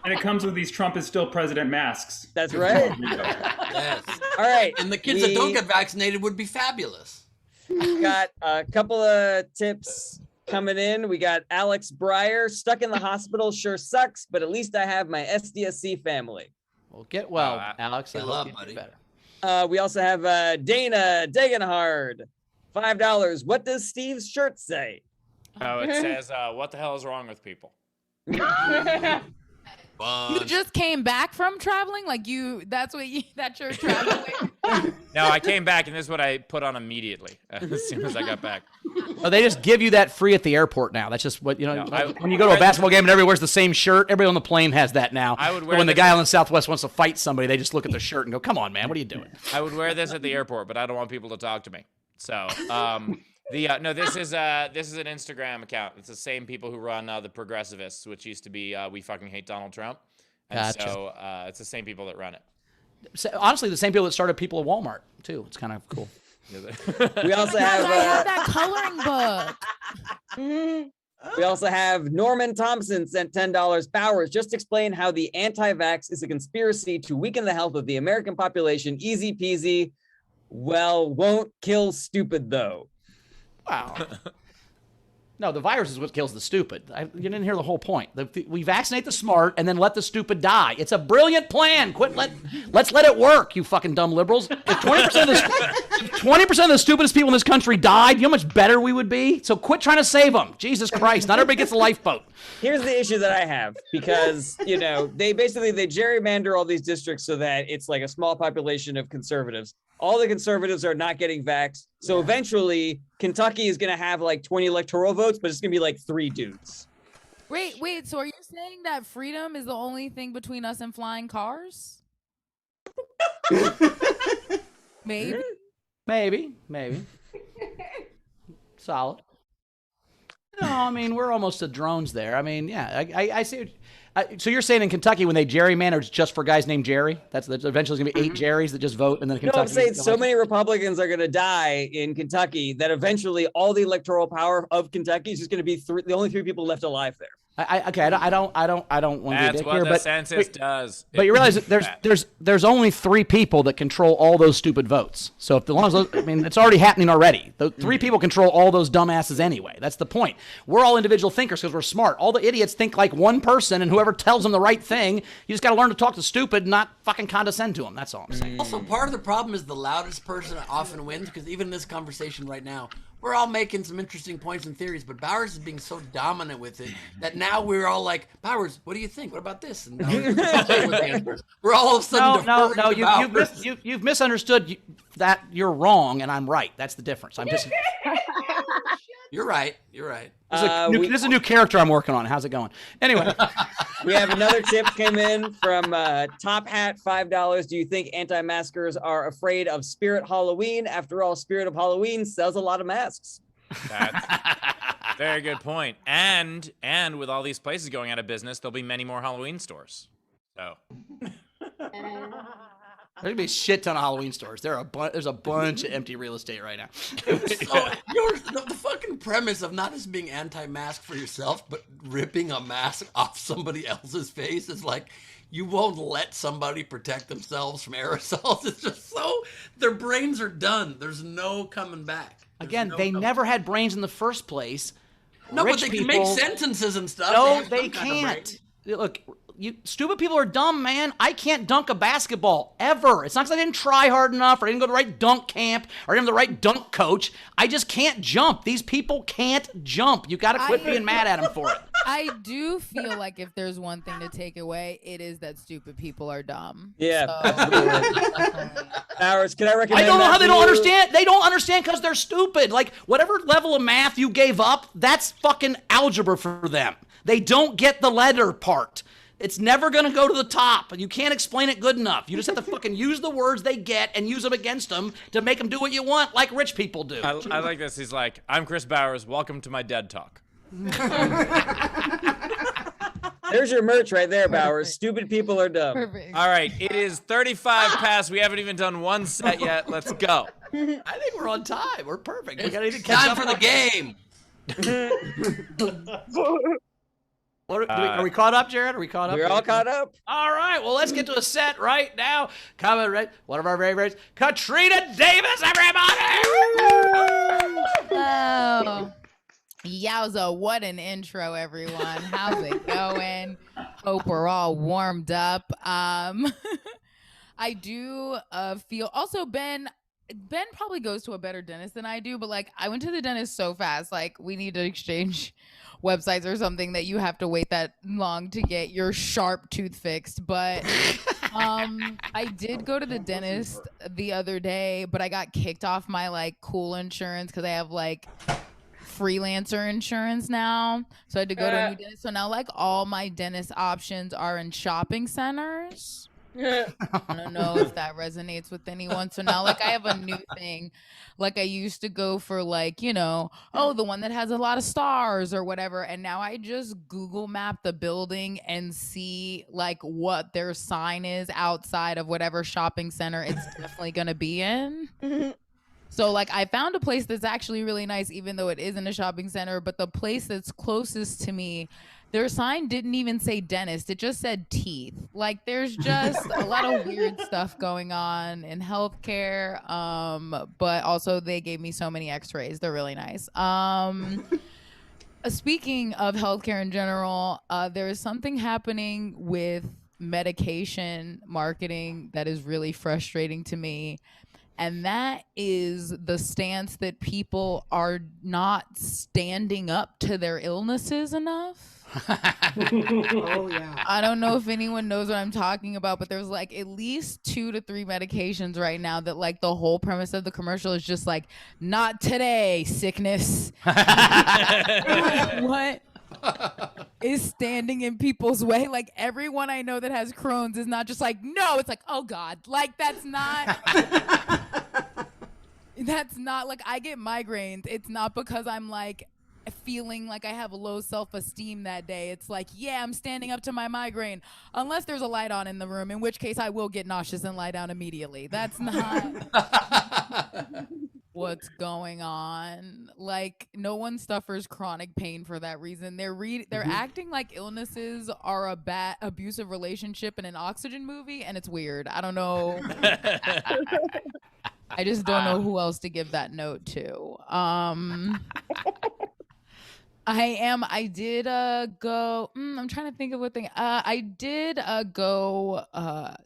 and it comes with these Trump is still president masks. That's right. Yes. All right. And the kids that don't get vaccinated would be fabulous. Got a couple of tips coming in. We got Alex Breyer, stuck in the hospital sure sucks, but at least I have my SDSC family. Well, get well, Alex. I Get hope love, you get buddy. better. We also have Dana Degenhard, $5. What does Steve's shirt say? Oh, it says, "What the hell is wrong with people?" You just came back from traveling? Like that's your traveling? No, I came back, and this is what I put on immediately as soon as I got back. Oh, they just give you that free at the airport now. That's just what, No, when you go to a basketball game and everybody wears the same shirt, everybody on the plane has that now. I would But wear when the this- guy on the Southwest wants to fight somebody, they just look at the shirt and go, come on, man, what are you doing? I would wear this at the airport, but I don't want people to talk to me. So, no, this is an Instagram account. It's the same people who run the Progressivists, which used to be We Fucking Hate Donald Trump. And Gotcha. so it's the same people that run it. Honestly, the same people that started people at Walmart, too. It's kind of cool. We also I have have that coloring book. we also have Norman Thompson sent $10. Bowers, just explain how the anti-vax is a conspiracy to weaken the health of the American population. Easy peasy. Well, won't kill stupid though. Wow. No, the virus is what kills the stupid. You didn't hear the whole point. We vaccinate the smart and then let the stupid die. It's a brilliant plan. Let's let it work, you fucking dumb liberals. If 20% of the stupidest people in this country died, you know how much better we would be? So quit trying to save them. Jesus Christ. Not everybody gets a lifeboat. Here's the issue that I have, because they gerrymander all these districts so that it's like a small population of conservatives. All the conservatives are not getting vaxxed. So eventually Kentucky is going to have like 20 electoral votes, but it's going to be like 3 dudes. Wait, so are you saying that freedom is the only thing between us and flying cars? Maybe. Maybe. Solid. No, I mean, we're almost to drones there. I mean, yeah, I see. So you're saying in Kentucky when they gerrymander, it's just for guys named Jerry? That's eventually going to be 8 Jerrys that just vote, and then Kentucky. No, I'm saying so many Republicans are going to die in Kentucky that eventually all the electoral power of Kentucky is just going to be the only 3 people left alive there. I don't want to be a That's dick what here, the but census does. But you realize that there's only 3 people that control all those stupid votes. So as long as those, I mean, it's already happening already. The 3 people control all those dumbasses anyway. That's the point. We're all individual thinkers because we're smart. All the idiots think like one person, and whoever tells them the right thing, you just got to learn to talk to stupid, not fucking condescend to them. That's all I'm saying. Also, part of the problem is the loudest person often wins, because even in this conversation right now, we're all making some interesting points and theories, but Bowers is being so dominant with it that now we're all like, Bowers, what do you think? What about this? And now we're all of a sudden No, you've misunderstood that you're wrong and I'm right. That's the difference. I'm just. You're right. This is a new character I'm working on. How's it going? Anyway. We have another tip came in from Top Hat, $5. Do you think anti-maskers are afraid of Spirit Halloween? After all, Spirit of Halloween sells a lot of masks. That's very good point. And with all these places going out of business, there'll be many more Halloween stores. So There's gonna be a shit ton of Halloween stores. There's a bunch of empty real estate right now. So, the fucking premise of not just being anti-mask for yourself, but ripping a mask off somebody else's face is like, you won't let somebody protect themselves from aerosols. It's just so, their brains are done. There's no coming back. Again, they never had brains in the first place. No, Rich but they people, can make sentences and stuff. No, have they some kind of brain. can't. look, stupid people are dumb, man. I can't dunk a basketball ever. It's not because I didn't try hard enough or I didn't go to the right dunk camp or I didn't have the right dunk coach. I just can't jump. These people can't jump. You got to quit being mad at them for it. I do feel like if there's one thing to take away, it is that stupid people are dumb. Yeah. So, Bowers, can I recommend? I don't know how they don't understand. They don't understand because they're stupid. Like, whatever level of math you gave up, that's fucking algebra for them. They don't get the letter part. It's never going to go to the top. You can't explain it good enough. You just have to fucking use the words they get and use them against them to make them do what you want, like rich people do. I like this. He's like, I'm Chris Bowers. Welcome to my dead talk. There's your merch right there, Bowers. Stupid people are dumb. perfect. All right, it is 35 past. We haven't even done one set yet. Let's go. I think we're on time. We're perfect. We got to catch Time up for the game. Are we caught up, Jared? Are we caught up? We're all caught up. All right. Well, let's get to a set right now. Coming right, one of our favorites, Katrina Davis, everybody. Oh, yowza! What an intro, everyone. How's it going? Hope we're all warmed up. I do feel also Ben probably goes to a better dentist than I do, but like I went to the dentist so fast. Like we need to exchange websites or something that you have to wait that long to get your sharp tooth fixed. But I did go to the dentist the other day, but I got kicked off my like cool insurance because I have like freelancer insurance now. So I had to go to a new dentist. So now like all my dentist options are in shopping centers. I don't know if that resonates with anyone. So now like I have a new thing. Like I used to go for like, you know, oh, the one that has a lot of stars or whatever. And now I just Google map the building and see like what their sign is outside of whatever shopping center it's definitely going to be in. So like I found a place that's actually really nice, even though it isn't a shopping center, but the place that's closest to me, their sign didn't even say dentist. It just said teeth. Like there's just a lot of weird stuff going on in healthcare. But also they gave me so many x-rays. They're really nice. Speaking of healthcare in general, there is something happening with medication marketing that is really frustrating to me. And that is the stance that people are not standing up to their illnesses enough. Oh yeah. I don't know if anyone knows what I'm talking about, but there's like at least 2 to 3 medications right now that like the whole premise of the commercial is just like, not today, sickness. What is standing in people's way? Like everyone I know that has Crohn's is not just like, no, it's like, oh God, like that's not like I get migraines. It's not because I'm like feeling like I have low self-esteem that day. It's like, yeah, I'm standing up to my migraine, unless there's a light on in the room, in which case I will get nauseous and lie down immediately. That's not what's going on. Like no one suffers chronic pain for that reason. They're acting like illnesses are a bad abusive relationship in an Oxygen movie, and it's weird. I don't know. I just don't know who else to give that note to. I did go, I'm trying to think of what thing. I did go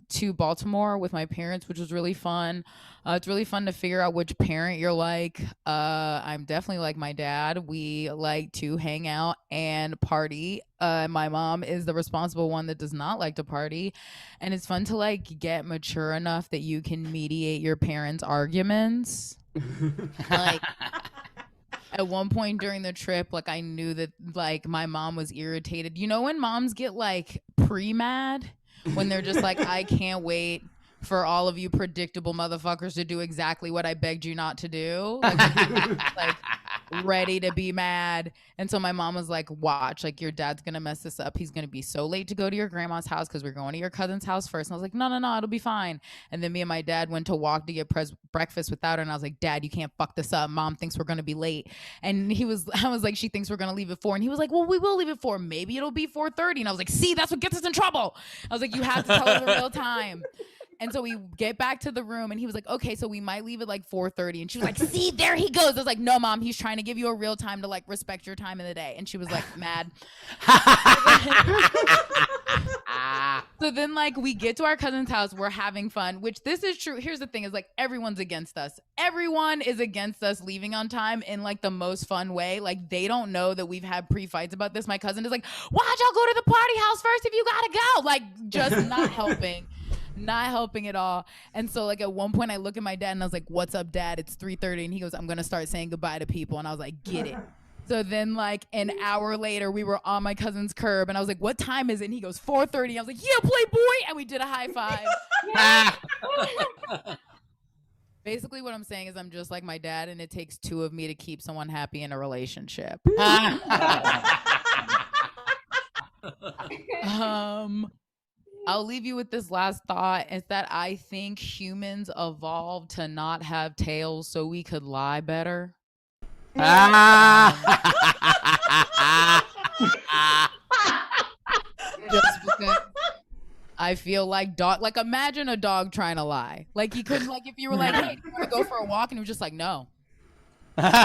to Baltimore with my parents, which was really fun. It's really fun to figure out which parent you're like. I'm definitely like my dad. We like to hang out and party. My mom is the responsible one that does not like to party. And it's fun to like get mature enough that you can mediate your parents' arguments. Like at one point during the trip, like I knew that like my mom was irritated. You know when moms get like pre-mad? When they're just like, I can't wait for all of you predictable motherfuckers to do exactly what I begged you not to do. Like ready to be mad. And so my mom was like, watch, like your dad's gonna mess this up. He's gonna be so late to go to your grandma's house because we're going to your cousin's house first. And I was like, no, it'll be fine. And then me and my dad went to walk to get breakfast without her. And I was like, Dad, you can't fuck this up. Mom thinks we're gonna be late. And I was like, she thinks we're gonna leave at 4. And he was like, well, we will leave at 4. Maybe it'll be 4:30. And I was like, see, that's what gets us in trouble. I was like, you have to tell her the real time. And so we get back to the room and he was like, okay, so we might leave at like 4:30. And she was like, see, there he goes. I was like, no, Mom, he's trying to give you a real time to like respect your time in the day. And she was like, mad. So then, like, we get to our cousin's house, we're having fun, which this is true. Here's the thing is, like, everyone's against us. Everyone is against us leaving on time in, like, the most fun way. Like, they don't know that we've had pre-fights about this. My cousin is like, why'd y'all go to the party house first if you gotta go? Like, just not helping. Not helping at all. And so, like, at one point I look at my dad and I was like, what's up, Dad? It's 3:30. And he goes, I'm gonna start saying goodbye to people. And I was like, get it. So then, like, an hour later, we were on my cousin's curb, and I was like, what time is it? And he goes, 4:30. I was like, yeah, Playboy! And we did a high five. Basically, what I'm saying is I'm just like my dad, and it takes two of me to keep someone happy in a relationship. I'll leave you with this last thought, is that I think humans evolved to not have tails so we could lie better. Just because I feel like like imagine a dog trying to lie. Like he couldn't, like if you were like, hey, do you want to go for a walk? And he was just like, no. Do you don't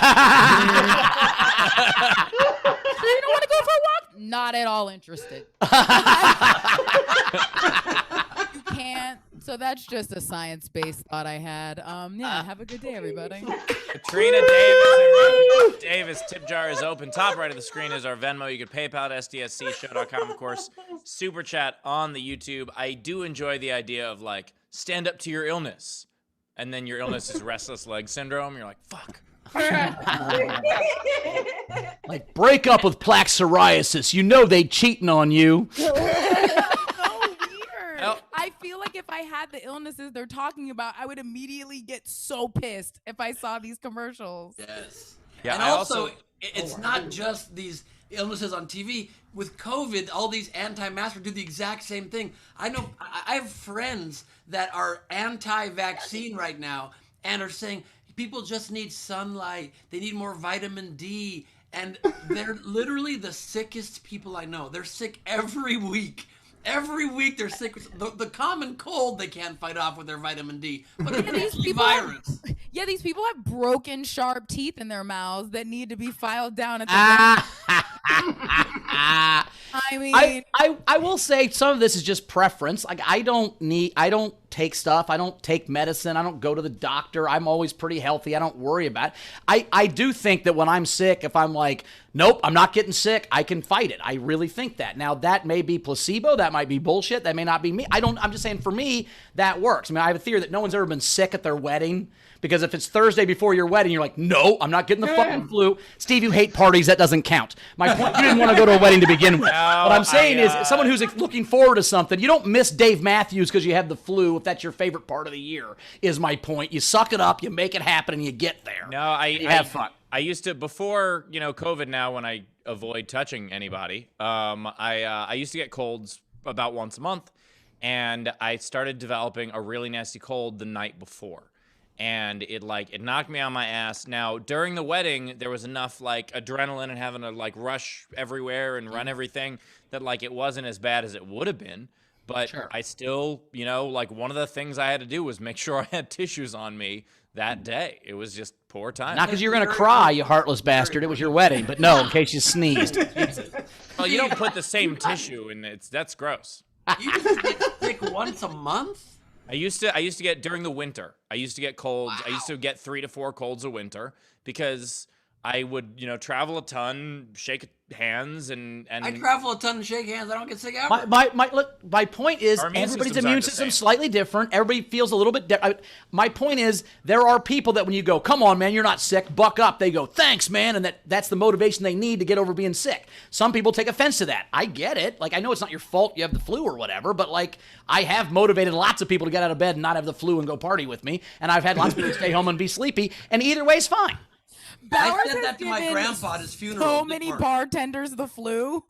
want to go for a walk? Not at all interested. You can't. So that's just a science-based thought I had. Yeah, have a good day, everybody. Katrina Davis, tip jar is open. Top right of the screen is our Venmo. You can PayPal at sdscshow.com, of course. Super chat on the YouTube. I do enjoy the idea of like stand up to your illness, and then your illness is restless leg syndrome. You're like, fuck. Like break up with plaque psoriasis. You know they cheating on you. I feel like if I had the illnesses they're talking about, I would immediately get so pissed if I saw these commercials. Yes. Yeah, and also, it's not just these illnesses on TV. With COVID, all these anti-maskers do the exact same thing. I know I have friends that are anti-vaccine right now and are saying people just need sunlight. They need more vitamin D. And they're literally the sickest people I know. They're sick every week. Every week they're sick with the common cold they can't fight off with their vitamin D. But it's a virus. These people have broken, sharp teeth in their mouths that need to be filed down at the I mean, I will say some of this is just preference. Like I don't take stuff. I don't take medicine. I don't go to the doctor. I'm always pretty healthy. I don't worry about it. I do think that when I'm sick, if I'm like, nope, I'm not getting sick, I can fight it. I really think that. Now that may be placebo. That might be bullshit. That may not be me. I'm just saying for me, that works. I mean, I have a theory that no one's ever been sick at their wedding. Because if it's Thursday before your wedding, you're like, no, I'm not getting the fucking flu. Steve, you hate parties. That doesn't count. My point, you didn't want to go to a wedding to begin with. What I'm saying is someone who's looking forward to something, you don't miss Dave Matthews because you have the flu if that's your favorite part of the year, is my point. You suck it up, you make it happen, and you get there. No, I have fun. I used to, before, COVID now, when I avoid touching anybody, I used to get colds about once a month, and I started developing a really nasty cold the night before. And it knocked me on my ass. Now, during the wedding, there was enough adrenaline and having to rush everywhere and run everything that it wasn't as bad as it would have been. But sure. I still, one of the things I had to do was make sure I had tissues on me that day. It was just poor time. Not because you're going to cry, you heartless bastard. It was your wedding. But no, in case you sneezed. Well, you don't put the same tissue in it. That's gross. You just get sick once a month? I used to get during the winter. I used to get colds. Wow. I used to get 3 to 4 colds a winter because I would, travel a ton, shake hands, and I travel a ton and shake hands. I don't get sick ever. My point is everybody's immune system's slightly different. Everybody feels a little bit different. My point is there are people that when you go, come on, man, you're not sick, buck up, they go, thanks, man, and that's the motivation they need to get over being sick. Some people take offense to that. I get it. I know it's not your fault you have the flu or whatever, but I have motivated lots of people to get out of bed and not have the flu and go party with me, and I've had lots of people stay home and be sleepy, and either way is fine. I said that to my grandpa at his funeral. So many bartenders the flu.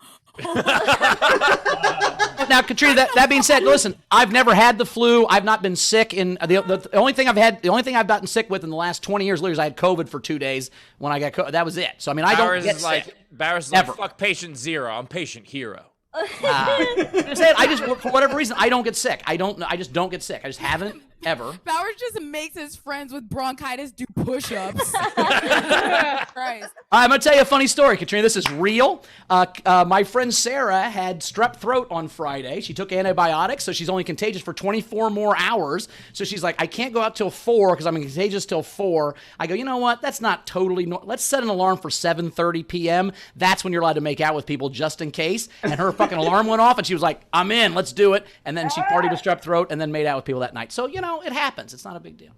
Now, Katrina, that being said, listen, I've never had the flu. I've not been sick in the only thing I've gotten sick with in the last 20 years. Literally, is I had COVID for 2 days when I got COVID. That was it. So I mean, I don't get sick. Bowers is like, fuck patient zero. I'm patient hero. I just for whatever reason I don't get sick. I just don't get sick. I just haven't. ever. Bowers just makes his friends with bronchitis do push-ups. Christ. I'm going to tell you a funny story, Katrina. This is real. My friend Sarah had strep throat on Friday. She took antibiotics, so she's only contagious for 24 more hours. So she's like, I can't go out till 4 because I'm contagious till 4. I go, you know what? That's not totally let's set an alarm for 7:30 p.m. That's when you're allowed to make out with people just in case. And her fucking alarm went off, and she was like, I'm in. Let's do it. And then she partied with strep throat and then made out with people that night. So, it happens. It's not a big deal.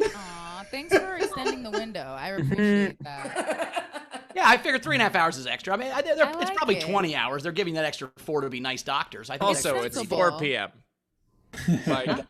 Aw, thanks for extending the window. I appreciate that. Yeah, I figured 3.5 hours is extra. I mean, it's like probably it. 20 hours. They're giving that extra 4 to be nice doctors. I think Also, that's it's sensible. 4 p.m. Like,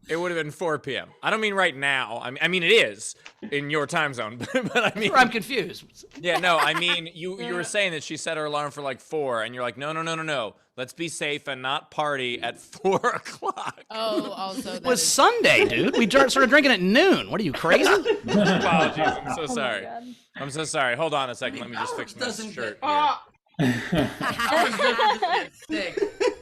it would have been 4 p.m. I don't mean right now. I mean, it is in your time zone, but I mean, I'm confused. Yeah, no, I mean, you were saying that she set her alarm for like 4, and you're like, no. Let's be safe and not party at 4 o'clock. Oh, also, It was Sunday, dude. We started drinking at noon. What are you, crazy? Apologies. I'm so Oh my sorry. God. I'm so sorry. Hold on a second. Let me just Bowers fix my doesn't shirt. get- here. Bowers doesn't get sick.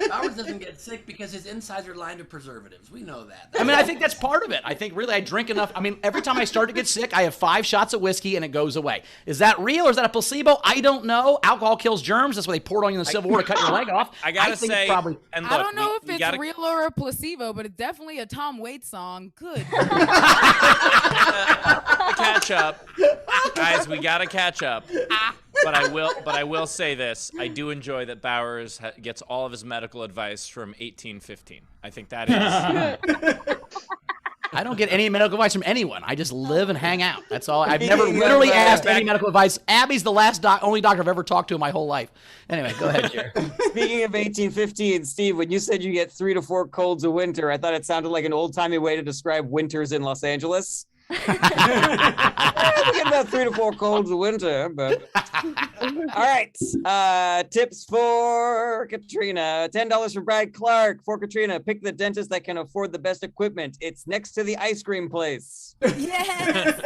Bowers doesn't get sick because his insides are lined with preservatives. We know that. I mean, I think that's part of it. I think really I drink enough. I mean, every time I start to get sick, I have 5 shots of whiskey and it goes away. Is that real or is that a placebo? I don't know. Alcohol kills germs. That's why they poured on you in the Civil War to cut your leg off. I gotta think say, it's probably. and look, I don't know if we it's gotta, real or a placebo, but it's definitely a Tom Waits song. Good. catch up, guys. We gotta catch up. But I will say this: I do enjoy that Bowers gets all of his medical advice from 1815. I think that is. I don't get any medical advice from anyone. I just live and hang out. That's all. I've never literally asked any medical advice. Abby's the only doctor I've ever talked to in my whole life. Anyway, go ahead, Jared. Speaking of 1815, Steve, when you said you get 3 to 4 colds a winter, I thought it sounded like an old-timey way to describe winters in Los Angeles. We get about 3 to 4 colds a winter, but all right. Tips for Katrina. $10 for Brad Clark. For Katrina, pick the dentist that can afford the best equipment. It's next to the ice cream place. Yes.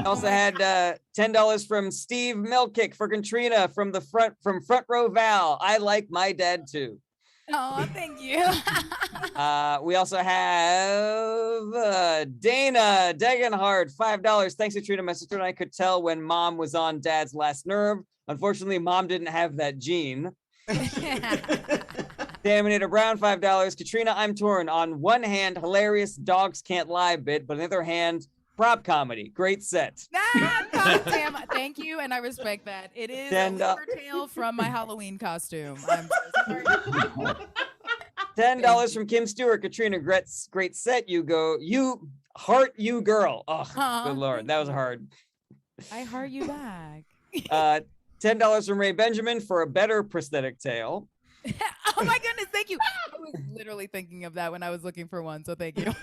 Also had $10 from Steve Milkick for Katrina from Front Row Val. I like my dad too. Oh, thank you. We also have Dana Degenhardt, $5. Thanks, Katrina. My sister and I could tell when Mom was on Dad's last nerve. Unfortunately, Mom didn't have that gene. Daminator Brown, $5. Katrina, I'm torn. On one hand, hilarious dogs can't lie bit, but on the other hand, prop comedy. Great set. Damn, thank you, and I respect that. It is a leopard tail from my Halloween costume. I'm so sorry. $10 from Kim Stewart. Katrina, great set. You heart you girl. Oh, good Lord. That was hard. I heart you back. $10 from Ray Benjamin for a better prosthetic tail. Oh my goodness, thank you. I was literally thinking of that when I was looking for one, so thank you.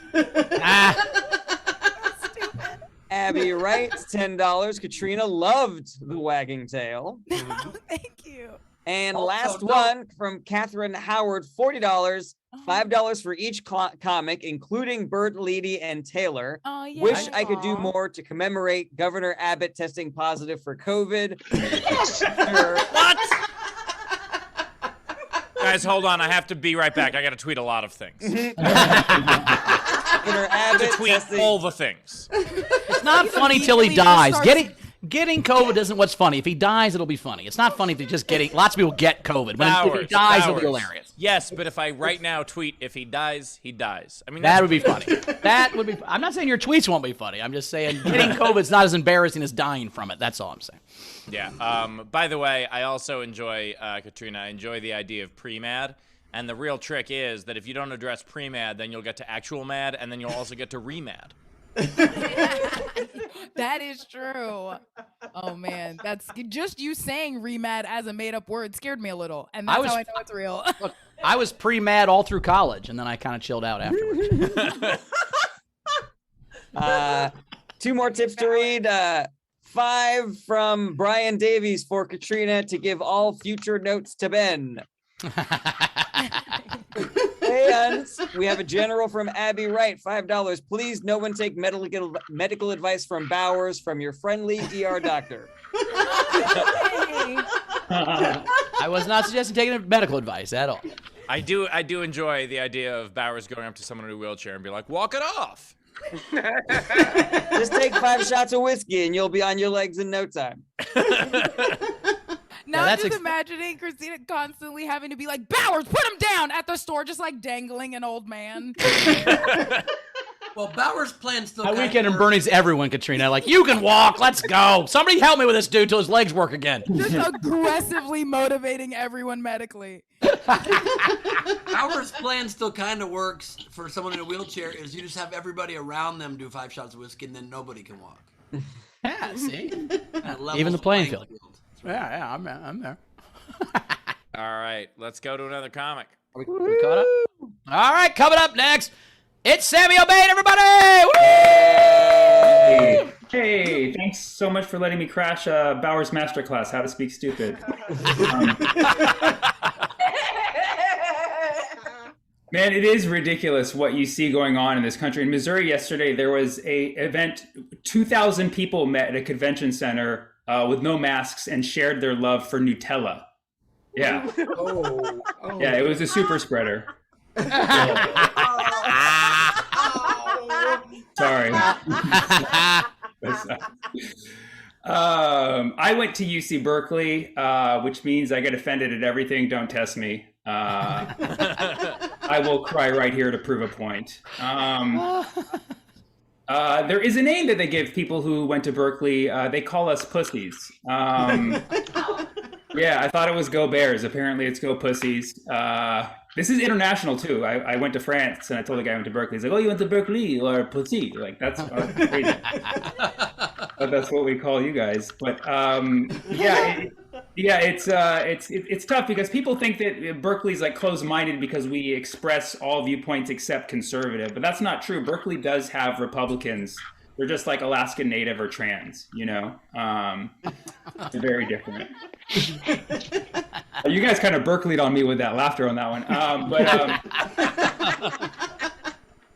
Abby Wright, $10. Katrina loved the wagging tail. Thank you. And last one from Catherine Howard, $40. $5 for each comic, including Bert, Leedy, and Taylor. Oh, yeah. Wish I could do more to commemorate Governor Abbott testing positive for COVID. Yes! What? Guys, hold on. I have to be right back. I got to tweet a lot of things. Governor Abbott to tweet testing. all the things. It's not funny till he dies. Getting COVID isn't what's funny. If he dies, it'll be funny. It's not funny if he's just getting. Lots of people get COVID. If he dies, it'll be hilarious. Yes, but if I right now tweet, if he dies, he dies. I mean, that would be funny. That would be. I'm not saying your tweets won't be funny. I'm just saying getting COVID's not as embarrassing as dying from it. That's all I'm saying. Yeah. By the way, I also enjoy Katrina. I enjoy the idea of pre-mad. And the real trick is that if you don't address pre-mad, then you'll get to actual mad, and then you'll also get to re-mad. That is true. Oh man, that's just you saying remad as a made-up word scared me a little, and that's how I know it's real. Look, I was pre-mad all through college, and then I kind of chilled out afterwards. 2 more tips to read. 5 from Brian Davies for Katrina to give all future notes to Ben. And we have a general from Abby Wright, $5. Please, no one take medical advice from Bowers from your friendly ER doctor. I was not suggesting taking medical advice at all. I do enjoy the idea of Bowers going up to someone in a wheelchair and be like, walk it off. Just take 5 shots of whiskey and you'll be on your legs in no time. Now I'm just imagining Christina constantly having to be like, Bowers, put him down at the store, just like dangling an old man. Well, Bowers' plan still. That weekend in Bernie's everyone, Katrina. Like, you can walk. Let's go. Somebody help me with this dude till his legs work again. Just aggressively motivating everyone medically. Bowers' plan still kind of works for someone in a wheelchair. Is you just have everybody around them do 5 shots of whiskey, and then nobody can walk. Yeah, see? Even the playing field. Yeah, I'm there. All right, let's go to another comic. We caught up? All right, coming up next, it's Sammy Obeid, everybody! Woo! Hey, thanks so much for letting me crash Bowers Masterclass, How to Speak Stupid. Man, it is ridiculous what you see going on in this country. In Missouri yesterday, there was a event, 2,000 people met at a convention center with no masks and shared their love for Nutella. Yeah. Yeah, it was a super spreader. Sorry. I went to UC Berkeley, which means I get offended at everything. Don't test me. I will cry right here to prove a point. There is a name that they give people who went to Berkeley. They call us pussies. Yeah, I thought it was Go Bears. Apparently it's Go Pussies. This is international too. I went to France and I told the guy I went to Berkeley. He's like, "Oh, you went to Berkeley or pussy?" Like that's crazy. But that's what we call you guys. But it's tough because people think that Berkeley's like closed-minded because we express all viewpoints except conservative. But that's not true. Berkeley does have Republicans. They're just like Alaskan Native or trans, you know? They're very different. You guys kind of Berkeleyed on me with that laughter on that one.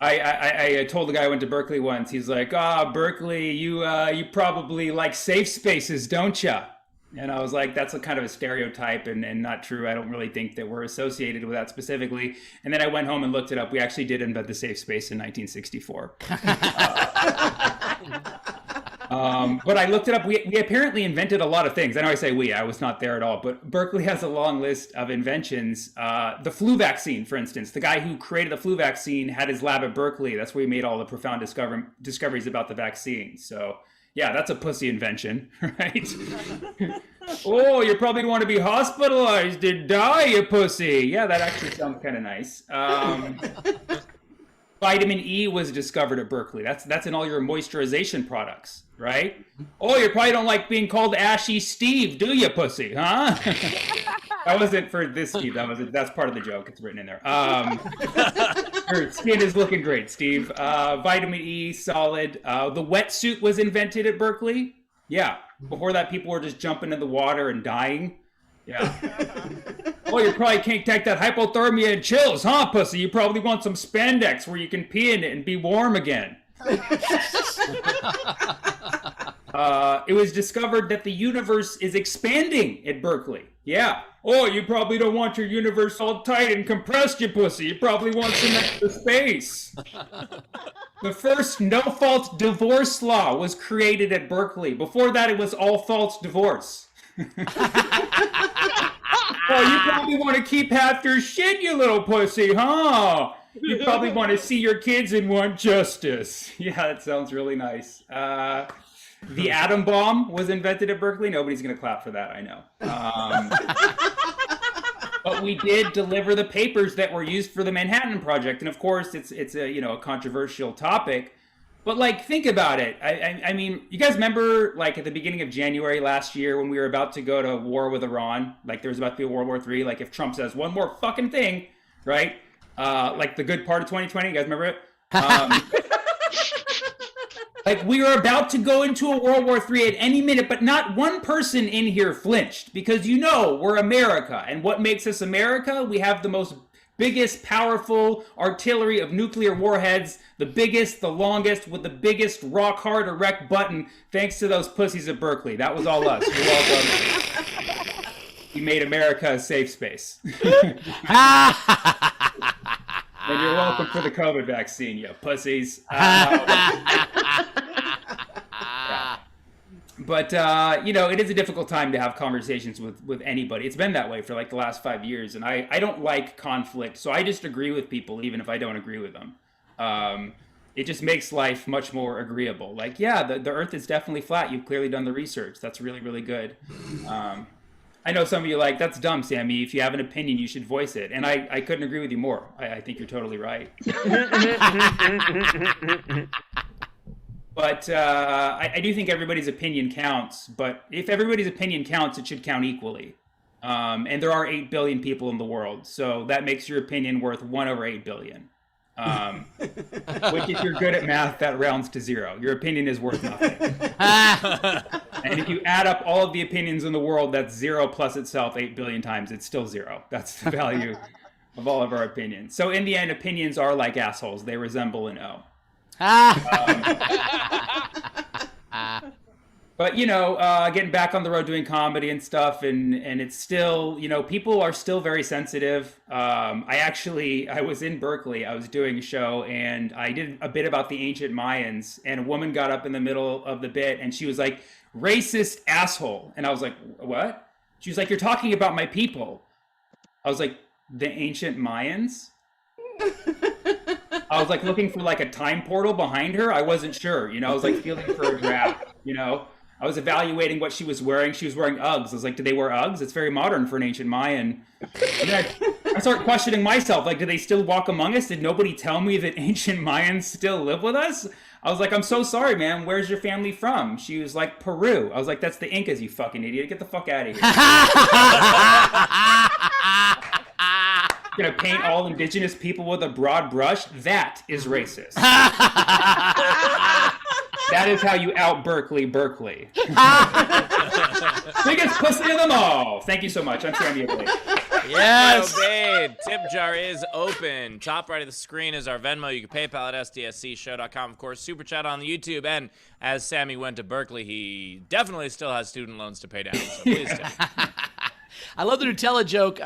I told the guy I went to Berkeley once, he's like, Berkeley, you probably like safe spaces, don't ya? And I was like, that's a kind of a stereotype and not true. I don't really think that we're associated with that specifically. And then I went home and looked it up. We actually did invent the safe space in 1964. But I looked it up. We apparently invented a lot of things. I know I say we, I was not there at all, but Berkeley has a long list of inventions. The flu vaccine, for instance, the guy who created the flu vaccine had his lab at Berkeley. That's where he made all the profound discoveries about the vaccine. So yeah, that's a pussy invention, right? Oh, you probably don't want to be hospitalized to die, you pussy. Yeah, that actually sounds kind of nice. Vitamin E was discovered at Berkeley. That's in all your moisturization products, right? Oh, you probably don't like being called Ashy Steve, do you, pussy? Huh? That wasn't for this Steve. That's part of the joke. It's written in there. Your skin is looking great, Steve. Vitamin E, solid. The wetsuit was invented at Berkeley. Yeah. Before that, people were just jumping in the water and dying. Yeah. Oh, you probably can't take that hypothermia and chills, huh, pussy? You probably want some spandex where you can pee in it and be warm again. It was discovered that the universe is expanding at Berkeley. Yeah. Oh, you probably don't want your universe all tight and compressed, you pussy. You probably want some extra space. The first no-fault divorce law was created at Berkeley. Before that, it was all-fault divorce. Oh, you probably want to keep half your shit, you little pussy, huh? You probably want to see your kids and want justice. Yeah, that sounds really nice. The atom bomb was invented at Berkeley. Nobody's going to clap for that, I know. But we did deliver the papers that were used for the Manhattan Project. And of course, it's a controversial topic. But like, think about it. I mean, you guys remember like at the beginning of January last year when we were about to go to war with Iran, like there was about to be a World War III, like if Trump says one more fucking thing, right? Like the good part of 2020, you guys remember it? Like we were about to go into a World War III at any minute, but not one person in here flinched because we're America. And what makes us America? We have the biggest, powerful artillery of nuclear warheads, the biggest, the longest, with the biggest rock hard erect button, thanks to those pussies at Berkeley. That was all us. You're welcome. He made America a safe space. And you're welcome for the COVID vaccine, you pussies. But, it is a difficult time to have conversations with anybody. It's been that way for like the last 5 years. And I don't like conflict. So I just agree with people, even if I don't agree with them. It just makes life much more agreeable. Like, yeah, the earth is definitely flat. You've clearly done the research. That's really, really good. I know some of you are like, that's dumb, Sammy. If you have an opinion, you should voice it. And I couldn't agree with you more. I think you're totally right. But I do think everybody's opinion counts. But if everybody's opinion counts, it should count equally. And there are 8 billion people in the world. So that makes your opinion worth 1 over 8 billion. Which, if you're good at math, that rounds to 0. Your opinion is worth nothing. And if you add up all of the opinions in the world, that's 0 plus itself 8 billion times. It's still 0. That's the value of all of our opinions. So in the end, opinions are like assholes. They resemble an O. But, getting back on the road doing comedy and stuff, and it's still, people are still very sensitive. I was in Berkeley. I was doing a show, and I did a bit about the ancient Mayans, and a woman got up in the middle of the bit, and she was like, racist asshole. And I was like, what? She was like, you're talking about my people. I was like, the ancient Mayans? I was like looking for like a time portal behind her. I wasn't sure, I was like feeling for a draft, I was evaluating what she was wearing. She was wearing Uggs. I was like, do they wear Uggs? It's very modern for an ancient Mayan. And then I started questioning myself. Like, do they still walk among us? Did nobody tell me that ancient Mayans still live with us? I was like, I'm so sorry, man. Where's your family from? She was like, Peru. I was like, that's the Incas, you fucking idiot. Get the fuck out of here. Gonna paint all indigenous people with a broad brush? That is racist. That is how you out Berkeley. Biggest pussy of them all. Thank you so much. I'm Sammy Obeid. Yes. Obeid. Tip jar is open. Top right of the screen is our Venmo. You can PayPal at sdscshow.com. Of course, Super Chat on the YouTube. And as Sammy went to Berkeley, he definitely still has student loans to pay down. So please do. I love the Nutella joke.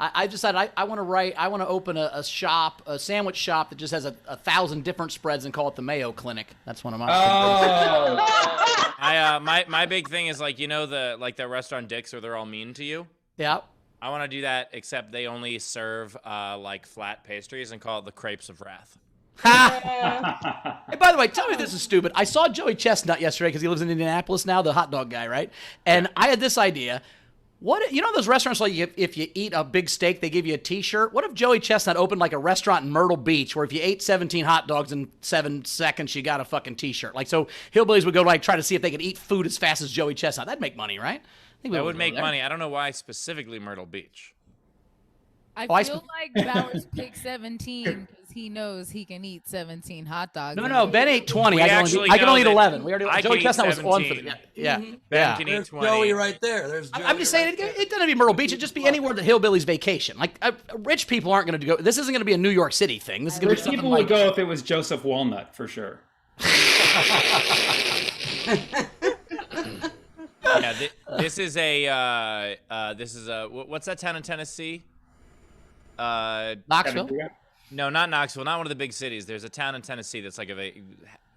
I decided I want to open a shop, a sandwich shop that just has 1,000 different spreads and call it the Mayo Clinic. That's one of my. My big thing is like, the restaurant Dick's where they're all mean to you. Yeah. I want to do that, except they only serve like flat pastries and call it the crepes of wrath. Hey, by the way, tell me if this is stupid. I saw Joey Chestnut yesterday because he lives in Indianapolis now, the hot dog guy, right? And I had this idea. What, those restaurants, like if you eat a big steak, they give you a T-shirt? What if Joey Chestnut opened like a restaurant in Myrtle Beach where if you ate 17 hot dogs in 7 seconds, you got a fucking T-shirt? Like, so hillbillies would go like try to see if they could eat food as fast as Joey Chestnut. That'd make money, right? That would make money. I don't know why specifically Myrtle Beach. I feel like Bowers picked 17 because he knows he can eat 17 hot dogs. No, Ben ate 20. I can only eat 11. We already. Joey Chestnut was on for the. Yeah. Ben can eat 20. Joey right there. There's Joey. I'm just saying, it doesn't be Myrtle Beach. It'd just be anywhere that hillbillies vacation. Like, rich people aren't going to go. This isn't going to be a New York City thing. This is going to be something people would go if it was Joseph Walnut, for sure. Yeah, this is a what's that town in Tennessee? Knoxville? No, not Knoxville. Not one of the big cities. There's a town in Tennessee that's like I'm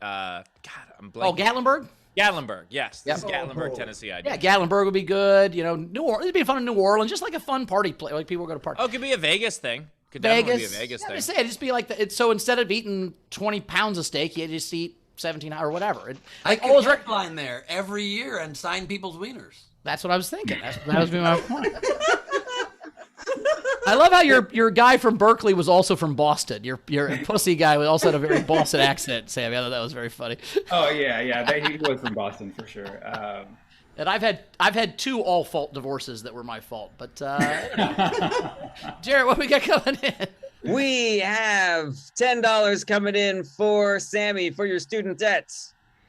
blanking. Oh, Gatlinburg? Gatlinburg, yes. This is Gatlinburg, Tennessee idea. Yeah, Gatlinburg would be good. New Orleans. It'd be fun in New Orleans, just like a fun party place. Like people go to party. Oh, it could be a Vegas thing. Could definitely be a Vegas thing. It'd just be like so instead of eating 20 pounds of steak, you just eat 17 or whatever. I could headline there every year and sign people's wieners. That's what I was thinking. That was my point. I love how your guy from Berkeley was also from Boston. Your pussy guy also had a very Boston accent, Sam. I thought that was very funny. Oh yeah, he was from Boston for sure. And I've had 2 all-fault divorces that were my fault. But Jared, what we got coming in? We have $10 coming in for Sammy for your student debt.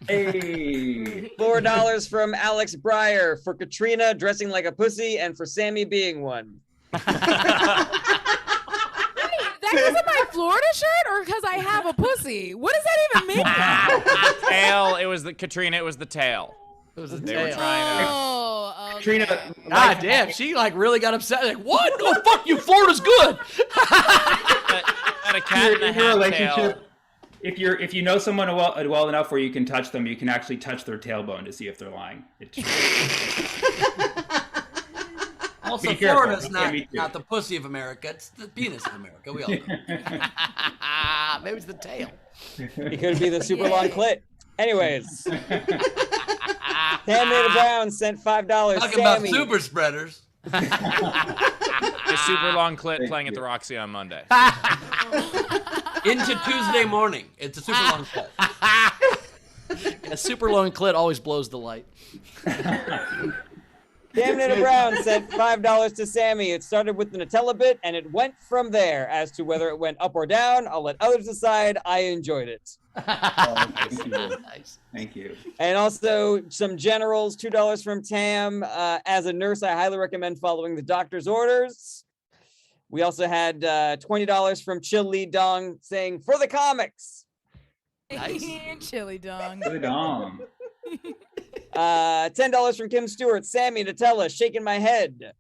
Hey. $4 from Alex Breyer for Katrina dressing like a pussy and for Sammy being one. That isn't my Florida shirt, or because I have a pussy? What does that even mean? Tail. It was the Katrina. It was the tail. It was the They tail. were trying to. Oh, Katrina, God damn, she like really got upset. Like, what? No, fuck you. Florida's good. At a cat in a your hat relationship, tail. if you know someone well enough where you can touch them, you can actually touch their tailbone to see if they're lying. Also, Be careful. Florida's Yeah, not the pussy of America. It's the penis of America. We all know. Maybe it's the tail. It could be the super long clit. Anyways. Tammy Brown sent $5. Talking about Sammy. super spreaders. A super long clit playing at the Roxy on Monday. Into Tuesday morning. It's a super long clit. A super long clit always blows the light. Tammy Brown sent $5 to Sammy. It started with the Nutella bit, and it went from there. As to whether it went up or down, I'll let others decide. I enjoyed it. Nice. Thank you. And also some generals, $2 from Tam. As a nurse, I highly recommend following the doctor's orders. We also had $20 from Chill Lee Dong saying, for the comics. Nice. Chili dong. Good on. $10 from Kim Stewart, Sammy, Nutella, shaking my head.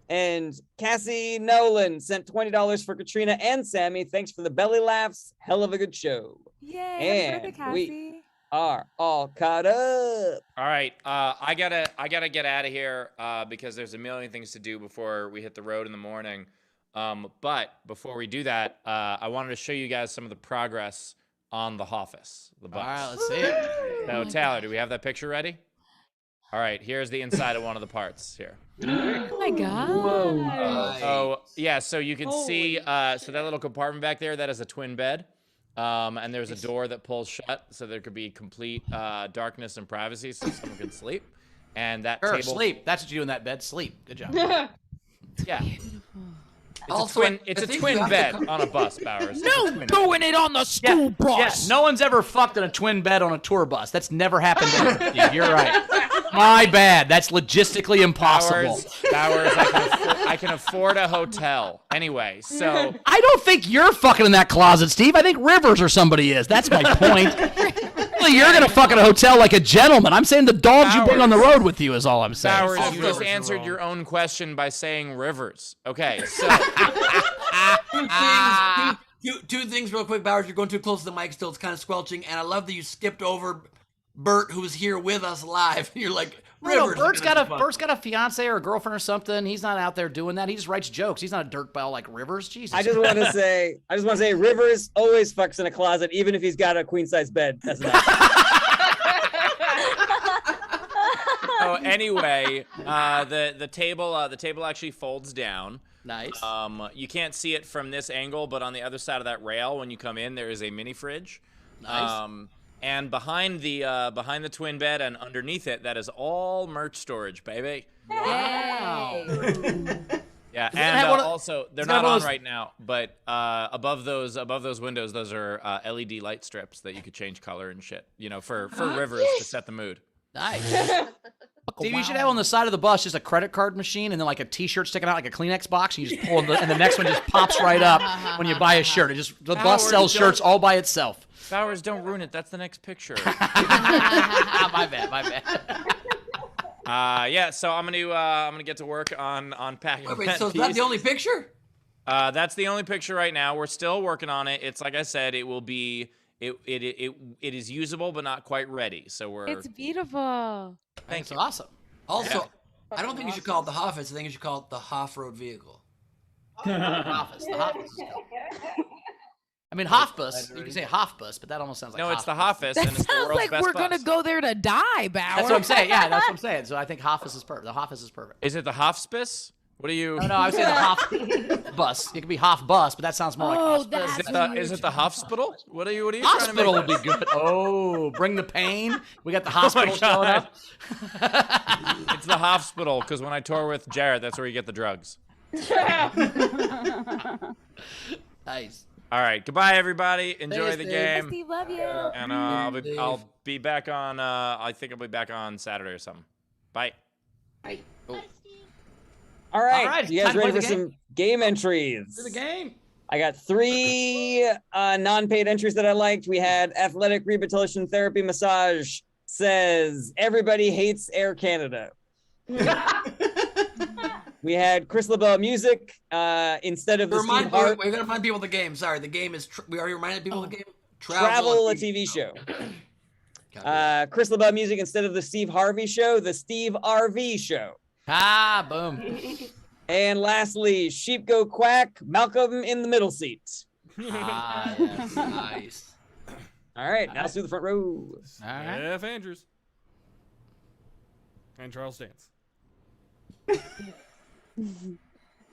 And Cassie Nolan sent $20 for Katrina and Sammy. Thanks for the belly laughs. Hell of a good show. Yay, And we are all caught up. All right, I gotta get out of here because there's a million things to do before we hit the road in the morning. But before we do that, I wanted to show you guys some of the progress on the Office. The bus. All right, let's see it. So Tyler, do we have that picture ready? All right, here's the inside of one of the parts here. Oh my god. Oh yeah, so you can see so that little compartment back there, that is a twin bed. And there's a door that pulls shut, so there could be complete darkness and privacy, so someone can sleep. And that table. Sleep. That's what you do in that bed. Sleep. Good job. Yeah. Also, It's a twin bed on a bus, Bowers. No, doing it on the school bus. Yeah, no one's ever fucked in a twin bed on a tour bus. That's never happened ever. Yeah, you're right. My bad. That's logistically impossible. Bowers, I can afford a hotel. Anyway, so I don't think you're fucking in that closet, Steve. I think Rivers or somebody is. That's my point. Really, you're gonna fuck in a hotel like a gentleman. I'm saying the dogs you bring on the road with you is all I'm saying. Bowers, you just answered your own question by saying Rivers. Okay, so two things real quick, Bowers. You're going too close to the mic still. It's kind of squelching. And I love that you skipped over Bert, who's here with us live. You're like, Rivers. No, Bert's got a fiance or a girlfriend or something. He's not out there doing that. He just writes jokes. He's not a dirtball like Rivers. Jesus. I just want to say, Rivers always fucks in a closet, even if he's got a queen size bed. That's enough. Oh, anyway, the table actually folds down. Nice. You can't see it from this angle, but on the other side of that rail, when you come in, there is a mini fridge. Nice. And behind the twin bed and underneath it, that is all merch storage, baby. Wow. Yeah, and also they're not on right now, but above those windows, those are LED light strips that you could change color and shit. You know, for Rivers to set the mood. Nice. Steve, you should have on the side of the bus just a credit card machine and then like a T-shirt sticking out like a Kleenex box, and you just pull and the next one just pops right up when you buy a shirt. The bus sells shirts all by itself. Bowers, don't ruin it. That's the next picture. My bad. Yeah. So I'm gonna get to work on packing. Wait, so is that the only picture? That's the only picture right now. We're still working on it. It's like I said, it will be. It is usable but not quite ready. So we're. It's beautiful. Thank you. Awesome. Also, I don't think you should call it the Office. I think you should call it the Hoff-Road vehicle. Office. The Office is cool. I mean, Hofbus. You can say Hofbus, but that almost sounds like no, it's the Hofbus. Hoffice, and it's the Sounds world's like best we're bus. gonna go there to die, Bauer. That's what I'm saying. Yeah, that's what I'm saying. So I think Hofbus is perfect. The Hofbus is perfect. Is it the Hofspice? What are you? No, I was saying the Hofbus. It could be Hofbus, but that sounds more like Hofbus. Is it the Hospital? What are you? Hospital would be good. Oh, bring the pain. We got the hospital showing up. It's the Hospital because when I tour with Jared, that's where you get the drugs. Nice. All right. Goodbye, everybody. Enjoy the Bye, game. Steve, love you. And I'll be back on. I think I'll be back on Saturday or something. Bye. Bye. Oh. All right. You guys time to ready play for the some game entries? Do the game. I got 3 non-paid entries that I liked. We had Athletic Rehabilitation Therapy Massage says everybody hates Air Canada. We had Chris LaBelle music instead of the Steve Hart. We're gonna remind people of the game. Sorry, the game is. We already reminded people of the game. Travel, a TV show. Chris LaBelle music instead of the Steve Harvey show, the Steve RV show. Ah, boom. And lastly, Sheep Go Quack, Malcolm in the middle seat. Ah, yes, nice. All right, now let's do the front row. All right. F. Andrews. And Charles Dance.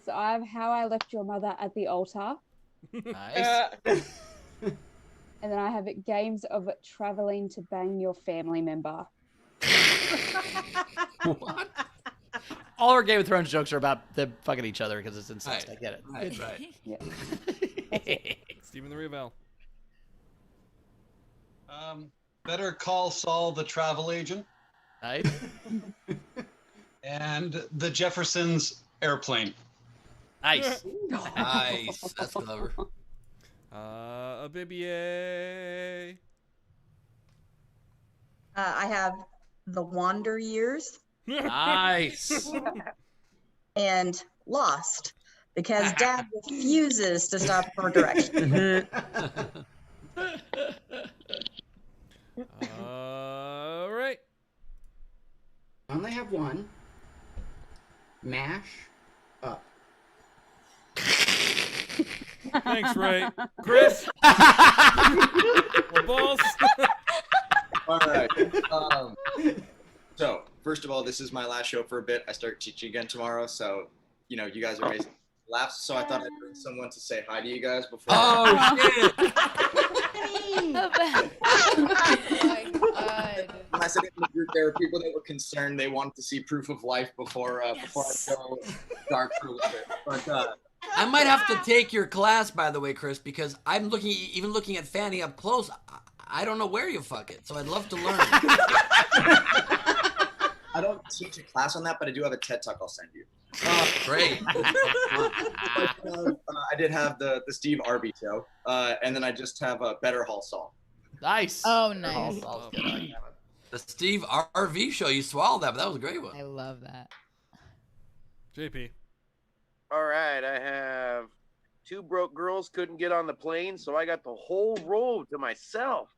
So I have How I Left Your Mother at the Altar. Nice. And then I have Games of Traveling to Bang Your Family Member. What? All our Game of Thrones jokes are about them fucking each other because it's incest. Right, I get it. Right. Yeah. Stephen the Revel. Better Call Saul the Travel Agent. Nice. And the Jeffersons Airplane. Nice. Nice. That's clever. A Bibier. I have The Wander Years Nice. and Lost because Dad refuses to stop for direction. All right. I only have one. Mash up. Thanks, Ray. Chris. Balls. All right. So, first of all, this is my last show for a bit. I start teaching again tomorrow, so, you know, you guys are basically laughs. So I thought I'd bring someone to say hi to you guys before. Oh, shit. When I said it in the group, there were people that were concerned. They wanted to see proof of life before I go dark for a little bit. But I might have to take your class, by the way, Chris, because I'm looking at Fanny up close. I don't know where you fuck it, so I'd love to learn. I don't teach a class on that, but I do have a TED Talk I'll send you. Oh, great. I did have the Steve Harvey show, and then I just have a Better Hall Saul. Nice. Oh, nice. The Steve RV show, you swallowed that, but that was a great one. I love that. JP. All right, I have Two Broke Girls Couldn't Get on the Plane, so I got the whole row to myself.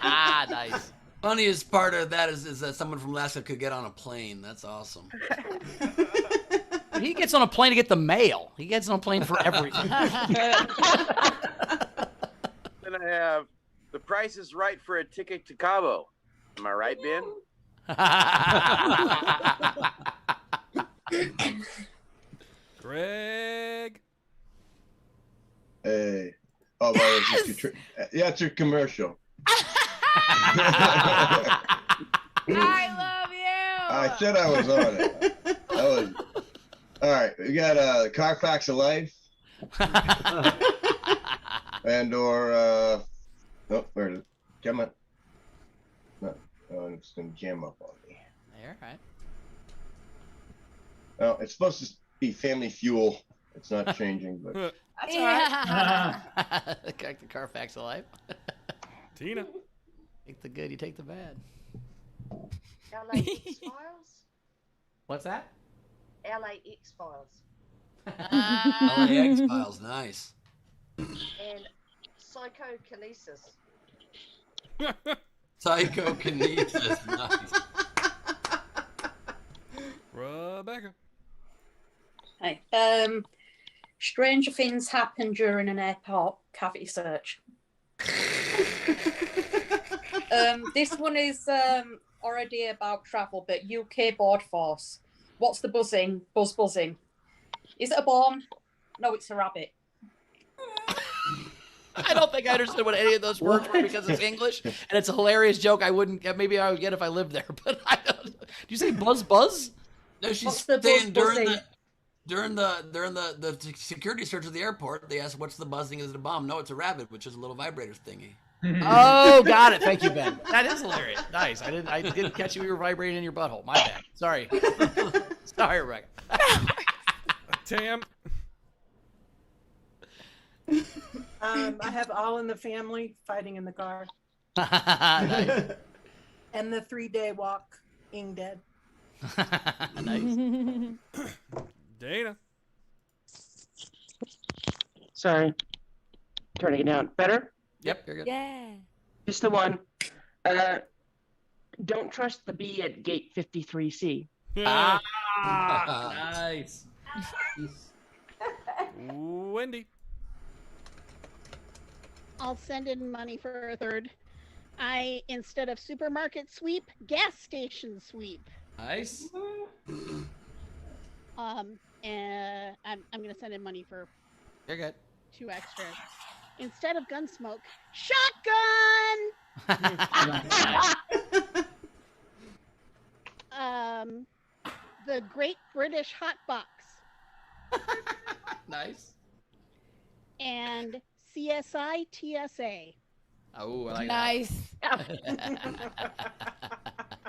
Ah, nice. Funniest part of that is that someone from Alaska could get on a plane. That's awesome. He gets on a plane to get the mail. He gets on a plane for everything. Then I have The Price is Right for a Ticket to Cabo. Am I right, Ben? Greg. Hey. Oh, well, yeah, it's your commercial. I love you. I said I was on it. All right. We got the Carfax of Life. And or where is it? Come on. No, it's gonna jam up on me. There, right. Well, it's supposed to be Family Fuel. It's not changing, but That's all right. The Carfax of life. Tina. Take the good, you take the bad. LAX Files. What's that? LAX Files. LAX Files, nice. And Psychokinesis. Psychokinesis, nice. Rebecca. Hey, stranger things happen during an airport cavity search. This one is already about travel, but UK Board Force. What's the buzzing? Buzzing. Is it a bomb? No, it's a rabbit. I don't think I understood what any of those words were because it's English, and it's a hilarious joke. Maybe I would get if I lived there, but I don't. Do you say buzz? No, she's saying during the security search of the airport, they asked, "What's the buzzing? Is it a bomb?" No, it's a rabbit, which is a little vibrator thingy. Oh, got it. Thank you, Ben. That is hilarious. Nice. I didn't catch you. You were vibrating in your butthole. My bad. Sorry. Sorry, Rebecca. Tam. I have All in the Family, Fighting in the Car. Nice. And the 3-Day Walk, Ing Dead. Nice. Dana. Sorry. Turning it down. Better? Yep, you're good. Yeah. Just the one. Don't trust the bee at gate 53C. Ah, nice. Wendy. I'll send in money for a third. Instead of supermarket sweep, gas station sweep. Nice. And I'm gonna send in money for You're good. 2 extra. Instead of gun smoke, shotgun. The Great British Hot Box. Nice. And CSI TSA. Oh, I like Nice.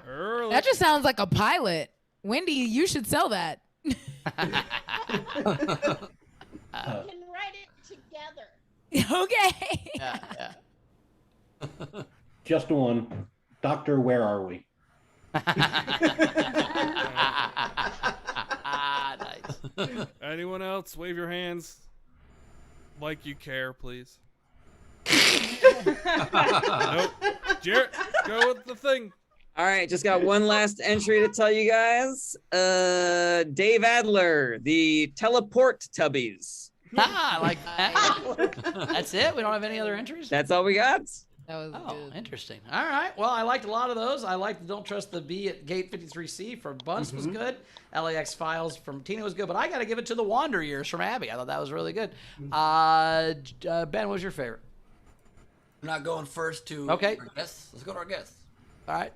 Early. That just sounds like a pilot. Wendy, you should sell that. We can write it together. Okay. Yeah. Just one. Doctor, where are we? Nice. Anyone else? Wave your hands. Like you care, please. Nope. Jarrett, go with the thing. All right, just got one last entry to tell you guys. Dave Adler, the teleport tubbies. I like that. That's it? We don't have any other entries? That's all we got. That was good. Interesting. All right. Well, I liked a lot of those. I liked the Don't Trust the Bee at Gate 53C from Bunce was good. LAX Files from Tina was good. But I got to give it to the Wander Years from Abby. I thought that was really good. Ben, what was your favorite? I'm not going first to Okay. our guests. Let's go to our guests. All right.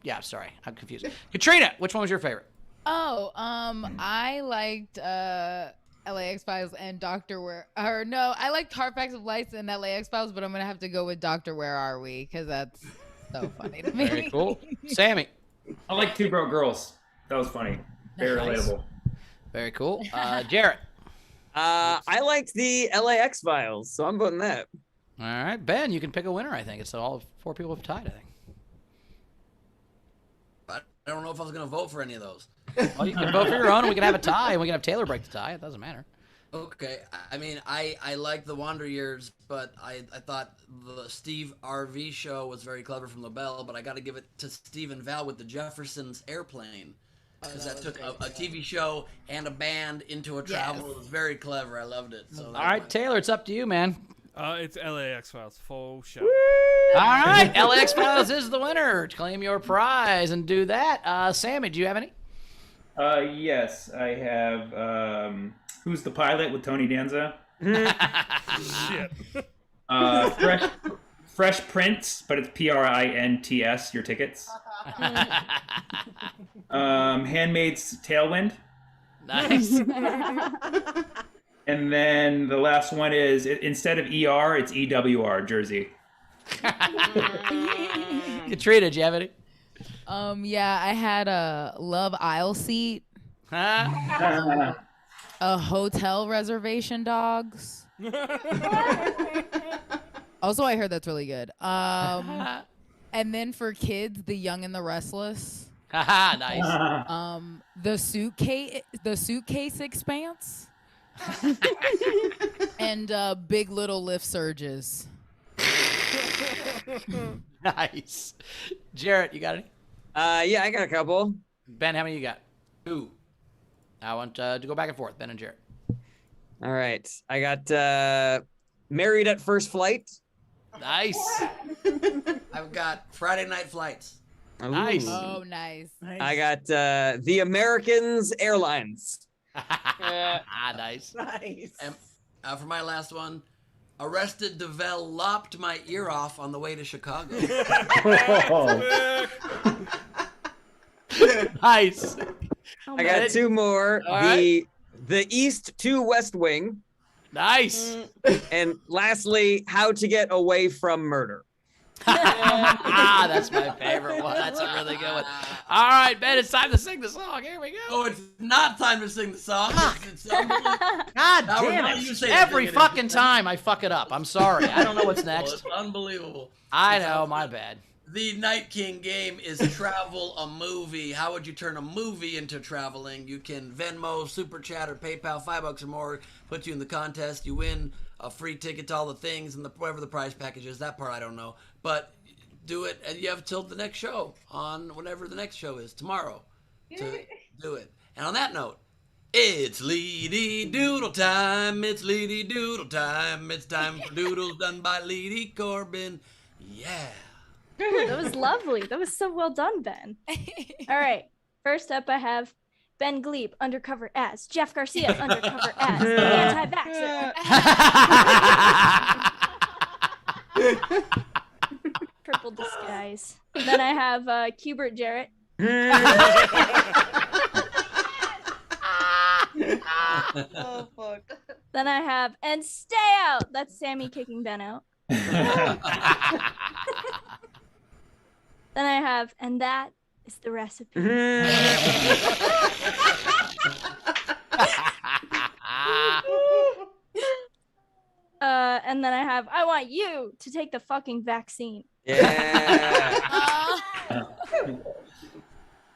Yeah, sorry. I'm confused. Katrina, which one was your favorite? Oh, I liked LAX Files and I liked Hard Facts of Lights and LAX Files, but I'm gonna have to go with Doctor Where Are We because that's so funny to me. Very cool. Sammy. I like Two Broke Girls. That was funny. Very Nice. relatable. Very cool. Jarrett. I liked the LAX Files, so I'm voting that. All right, Ben, you can pick a winner. I think it's all 4 people have tied. I think. I don't know if I was going to vote for any of those. Well, you can vote for your own, and we can have a tie, and we can have Taylor break the tie. It doesn't matter. Okay, I mean, I like the Wander Years, but I thought the Steve RV show was very clever from LaBelle, but I got to give it to Steve and Val with the Jeffersons Airplane. Because that took a TV show and a band into a travel. It was very clever. I loved it. So All right, Taylor, it's up to you, man. It's LAX Files. Full show. All right, LAX Files is the winner. Claim your prize and do that. Sammy, do you have any? Yes, I have. Who's the Pilot with Tony Danza? Shit. Fresh Prince, but it's Prints. Your tickets. Handmaid's Tailwind. Nice. And then the last one is instead of ER, it's EWR Jersey. Katrina, do you have any? Yeah, I had a Love Aisle Seat, a hotel reservation dogs. Also, I heard that's really good. And then for kids, The Young and the Restless. Nice. The suitcase expanse. And Big Little Lift Surges. Nice. Jarrett, you got any? Yeah, I got a couple. Ben, how many you got? 2. I want to go back and forth, Ben and Jarrett. All right, I got Married at First Flight. Nice. I've got Friday Night Flights. Ooh. Nice. Oh, nice. I got The Americans Airlines. Nice. Nice. And for my last one, Arrested Devel lopped my ear off on the way to Chicago. Nice. I got 2 more. All right. The East to West Wing. Nice. And lastly, How to Get Away from Murder. That's my favorite one. That's a really good one. All right, Ben, it's time to sing the song. Here we go. Oh, it's not time to sing the song. It's unbelievable. God Howard, damn why do you it. say Every everything? fucking time I fuck it up. I'm sorry. I don't know what's Well, next. it's unbelievable. I know, my bad. The Night King game is travel a movie. How would you turn a movie into traveling? You can Venmo, Super Chat, or PayPal, $5 or more, put you in the contest. You win a free ticket to all the things and whatever the prize package is. That part I don't know. But do it, and you have till the next show on whenever the next show is, tomorrow, to do it. And on that note, it's Leedy Doodle time. It's Leedy Doodle time. It's time for doodles done by Leedy Corbin. Yeah. Ooh, that was lovely. That was so well done, Ben. All right. First up, I have Ben Gleep, undercover as Jeff Garcia, undercover as anti-vaxxer. Purple disguise. Then I have Cubert Jarrett. Oh fuck. Then I have and stay out. That's Sammy kicking Ben out. Then I have and that is the recipe. And then I have I want you to take the fucking vaccine. Yeah.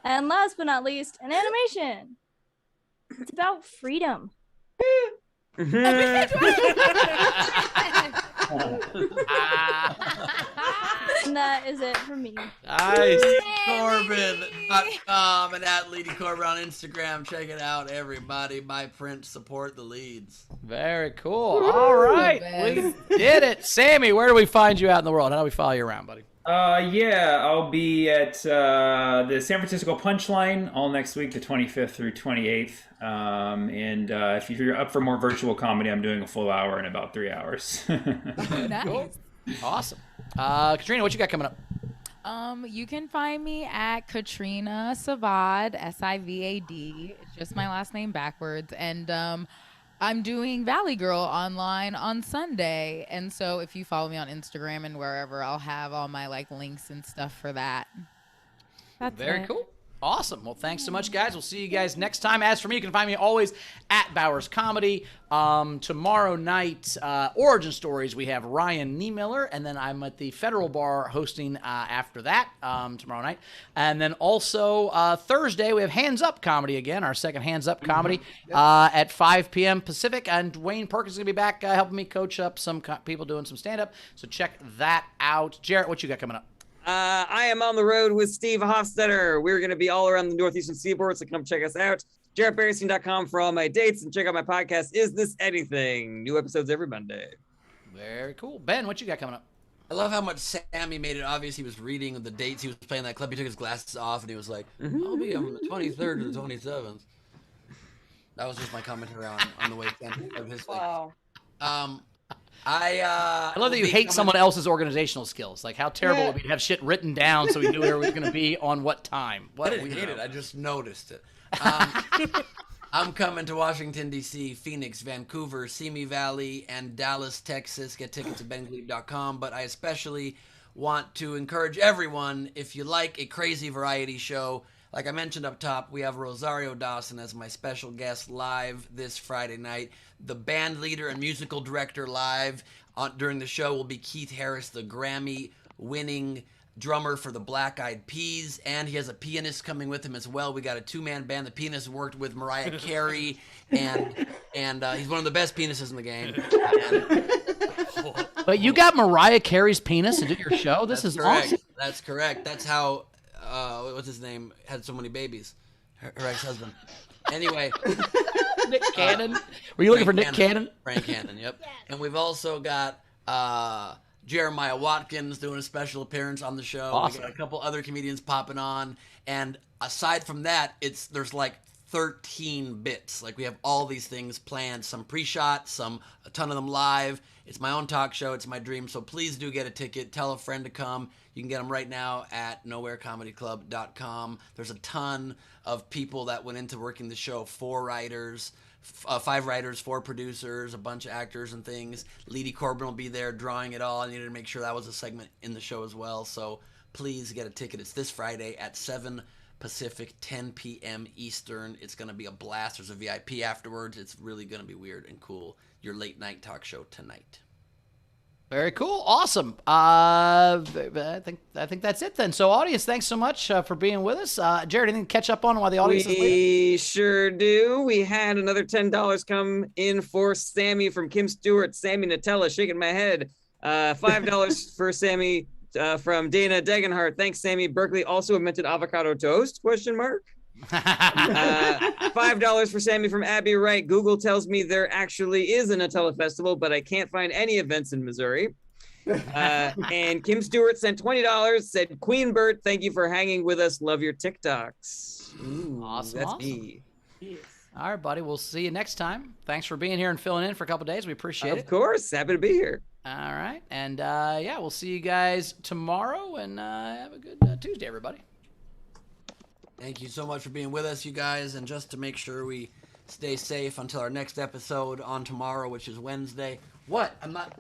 And last but not least, an animation. It's about freedom. And that is it for me. Nice. Corbin.com and at Leedy Corbin on Instagram. Check it out, everybody. Buy print, support the leads. Very cool. All right. We did it. Sammy, where do we find you out in the world? How do we follow you around, buddy? Yeah, I'll be at the San Francisco Punchline all next week, the 25th through 28th. And if you're up for more virtual comedy, I'm doing a full hour in about 3 hours. Nice. Cool. Awesome. Katrina, what you got coming up? You can find me at Katrina Savad, S-I-V-A-D. It's just my last name backwards. And I'm doing Valley Girl online on Sunday. And so if you follow me on Instagram and wherever, I'll have all my links and stuff for that. That's Very it. cool. Awesome. Well, thanks so much, guys. We'll see you guys next time. As for me, you can find me always at Bowers Comedy. Tomorrow night, Origin Stories, we have Ryan Niemiller, and then I'm at the Federal Bar hosting after that tomorrow night. And then also Thursday, we have Hands Up Comedy again, our second Hands Up Comedy at 5 p.m. Pacific. And Dwayne Perkins is going to be back helping me coach up some people doing some stand-up. So check that out. Jarrett, what you got coming up? I am on the road with Steve Hofstetter. We're going to be all around the Northeastern Seaboard, so come check us out. JarrettBernstein.com for all my dates, and check out my podcast, Is This Anything? New episodes every Monday. Very cool. Ben, what you got coming up? I love how much Sammy made it obvious he was reading the dates he was playing that club. He took his glasses off and he was like, I'll be on the 23rd to the 27th. That was just my commentary on the way of his Wow. I love that you hate someone else's organizational skills. Like, how terrible it would be to have shit written down so we knew where we were going to be on what time. I didn't hate it. I just noticed it. I'm coming to Washington, D.C., Phoenix, Vancouver, Simi Valley, and Dallas, Texas. Get tickets at bengleep.com. But I especially want to encourage everyone, if you like a crazy variety show, like I mentioned up top, we have Rosario Dawson as my special guest live this Friday night. The band leader and musical director live during the show will be Keith Harris, the Grammy-winning drummer for the Black Eyed Peas, and he has a pianist coming with him as well. We got a two-man band. The pianist worked with Mariah Carey, and he's one of the best pianists in the game. But you got Mariah Carey's penis to do your show? This is correct. awesome. That's correct. That's how, what's his name, had so many babies. Her ex-husband. Anyway. Nick Cannon. Were you looking for Nick Cannon? Frank Cannon, yep. And we've also got Jeremiah Watkins doing a special appearance on the show. Awesome. We got a couple other comedians popping on. And aside from that, there's like 13 bits. Like, we have all these things planned, some pre-shot, a ton of them live. It's my own talk show. It's my dream. So please do get a ticket. Tell a friend to come. You can get them right now at nowherecomedyclub.com. There's a ton of people that went into working the show. 4 writers, 5 writers, 4 producers, a bunch of actors and things. Leedy Corbin will be there drawing it all. I needed to make sure that was a segment in the show as well. So please get a ticket. It's this Friday at 7 Pacific, 10 p.m. Eastern. It's going to be a blast. There's a VIP afterwards. It's really going to be weird and cool. Your late night talk show tonight. Very cool. Awesome. I think that's it then. So, audience, thanks so much for being with us. Jared, anything to catch up on while the audience is waiting? We sure do. We had another $10 come in for Sammy from Kim Stewart. Sammy Nutella, shaking my head. $5 for Sammy from Dana Degenhart. Thanks, Sammy. Berkeley also invented avocado toast? Question mark. $5 for Sammy from Abby Wright. Google tells me there actually is a Nutella festival, but I can't find any events in Missouri. And Kim Stewart sent $20, said, Queen Bert, thank you for hanging with us. Love your TikToks. Ooh, Awesome. That's Awesome. me. All right, buddy. We'll see you next time. Thanks for being here and filling in for a couple days. We appreciate it. Of course. Happy to be here. All right. And yeah, we'll see you guys tomorrow. And have a good Tuesday, everybody. Thank you so much for being with us, you guys. And just to make sure we stay safe until our next episode on tomorrow, which is Wednesday. What? I'm not.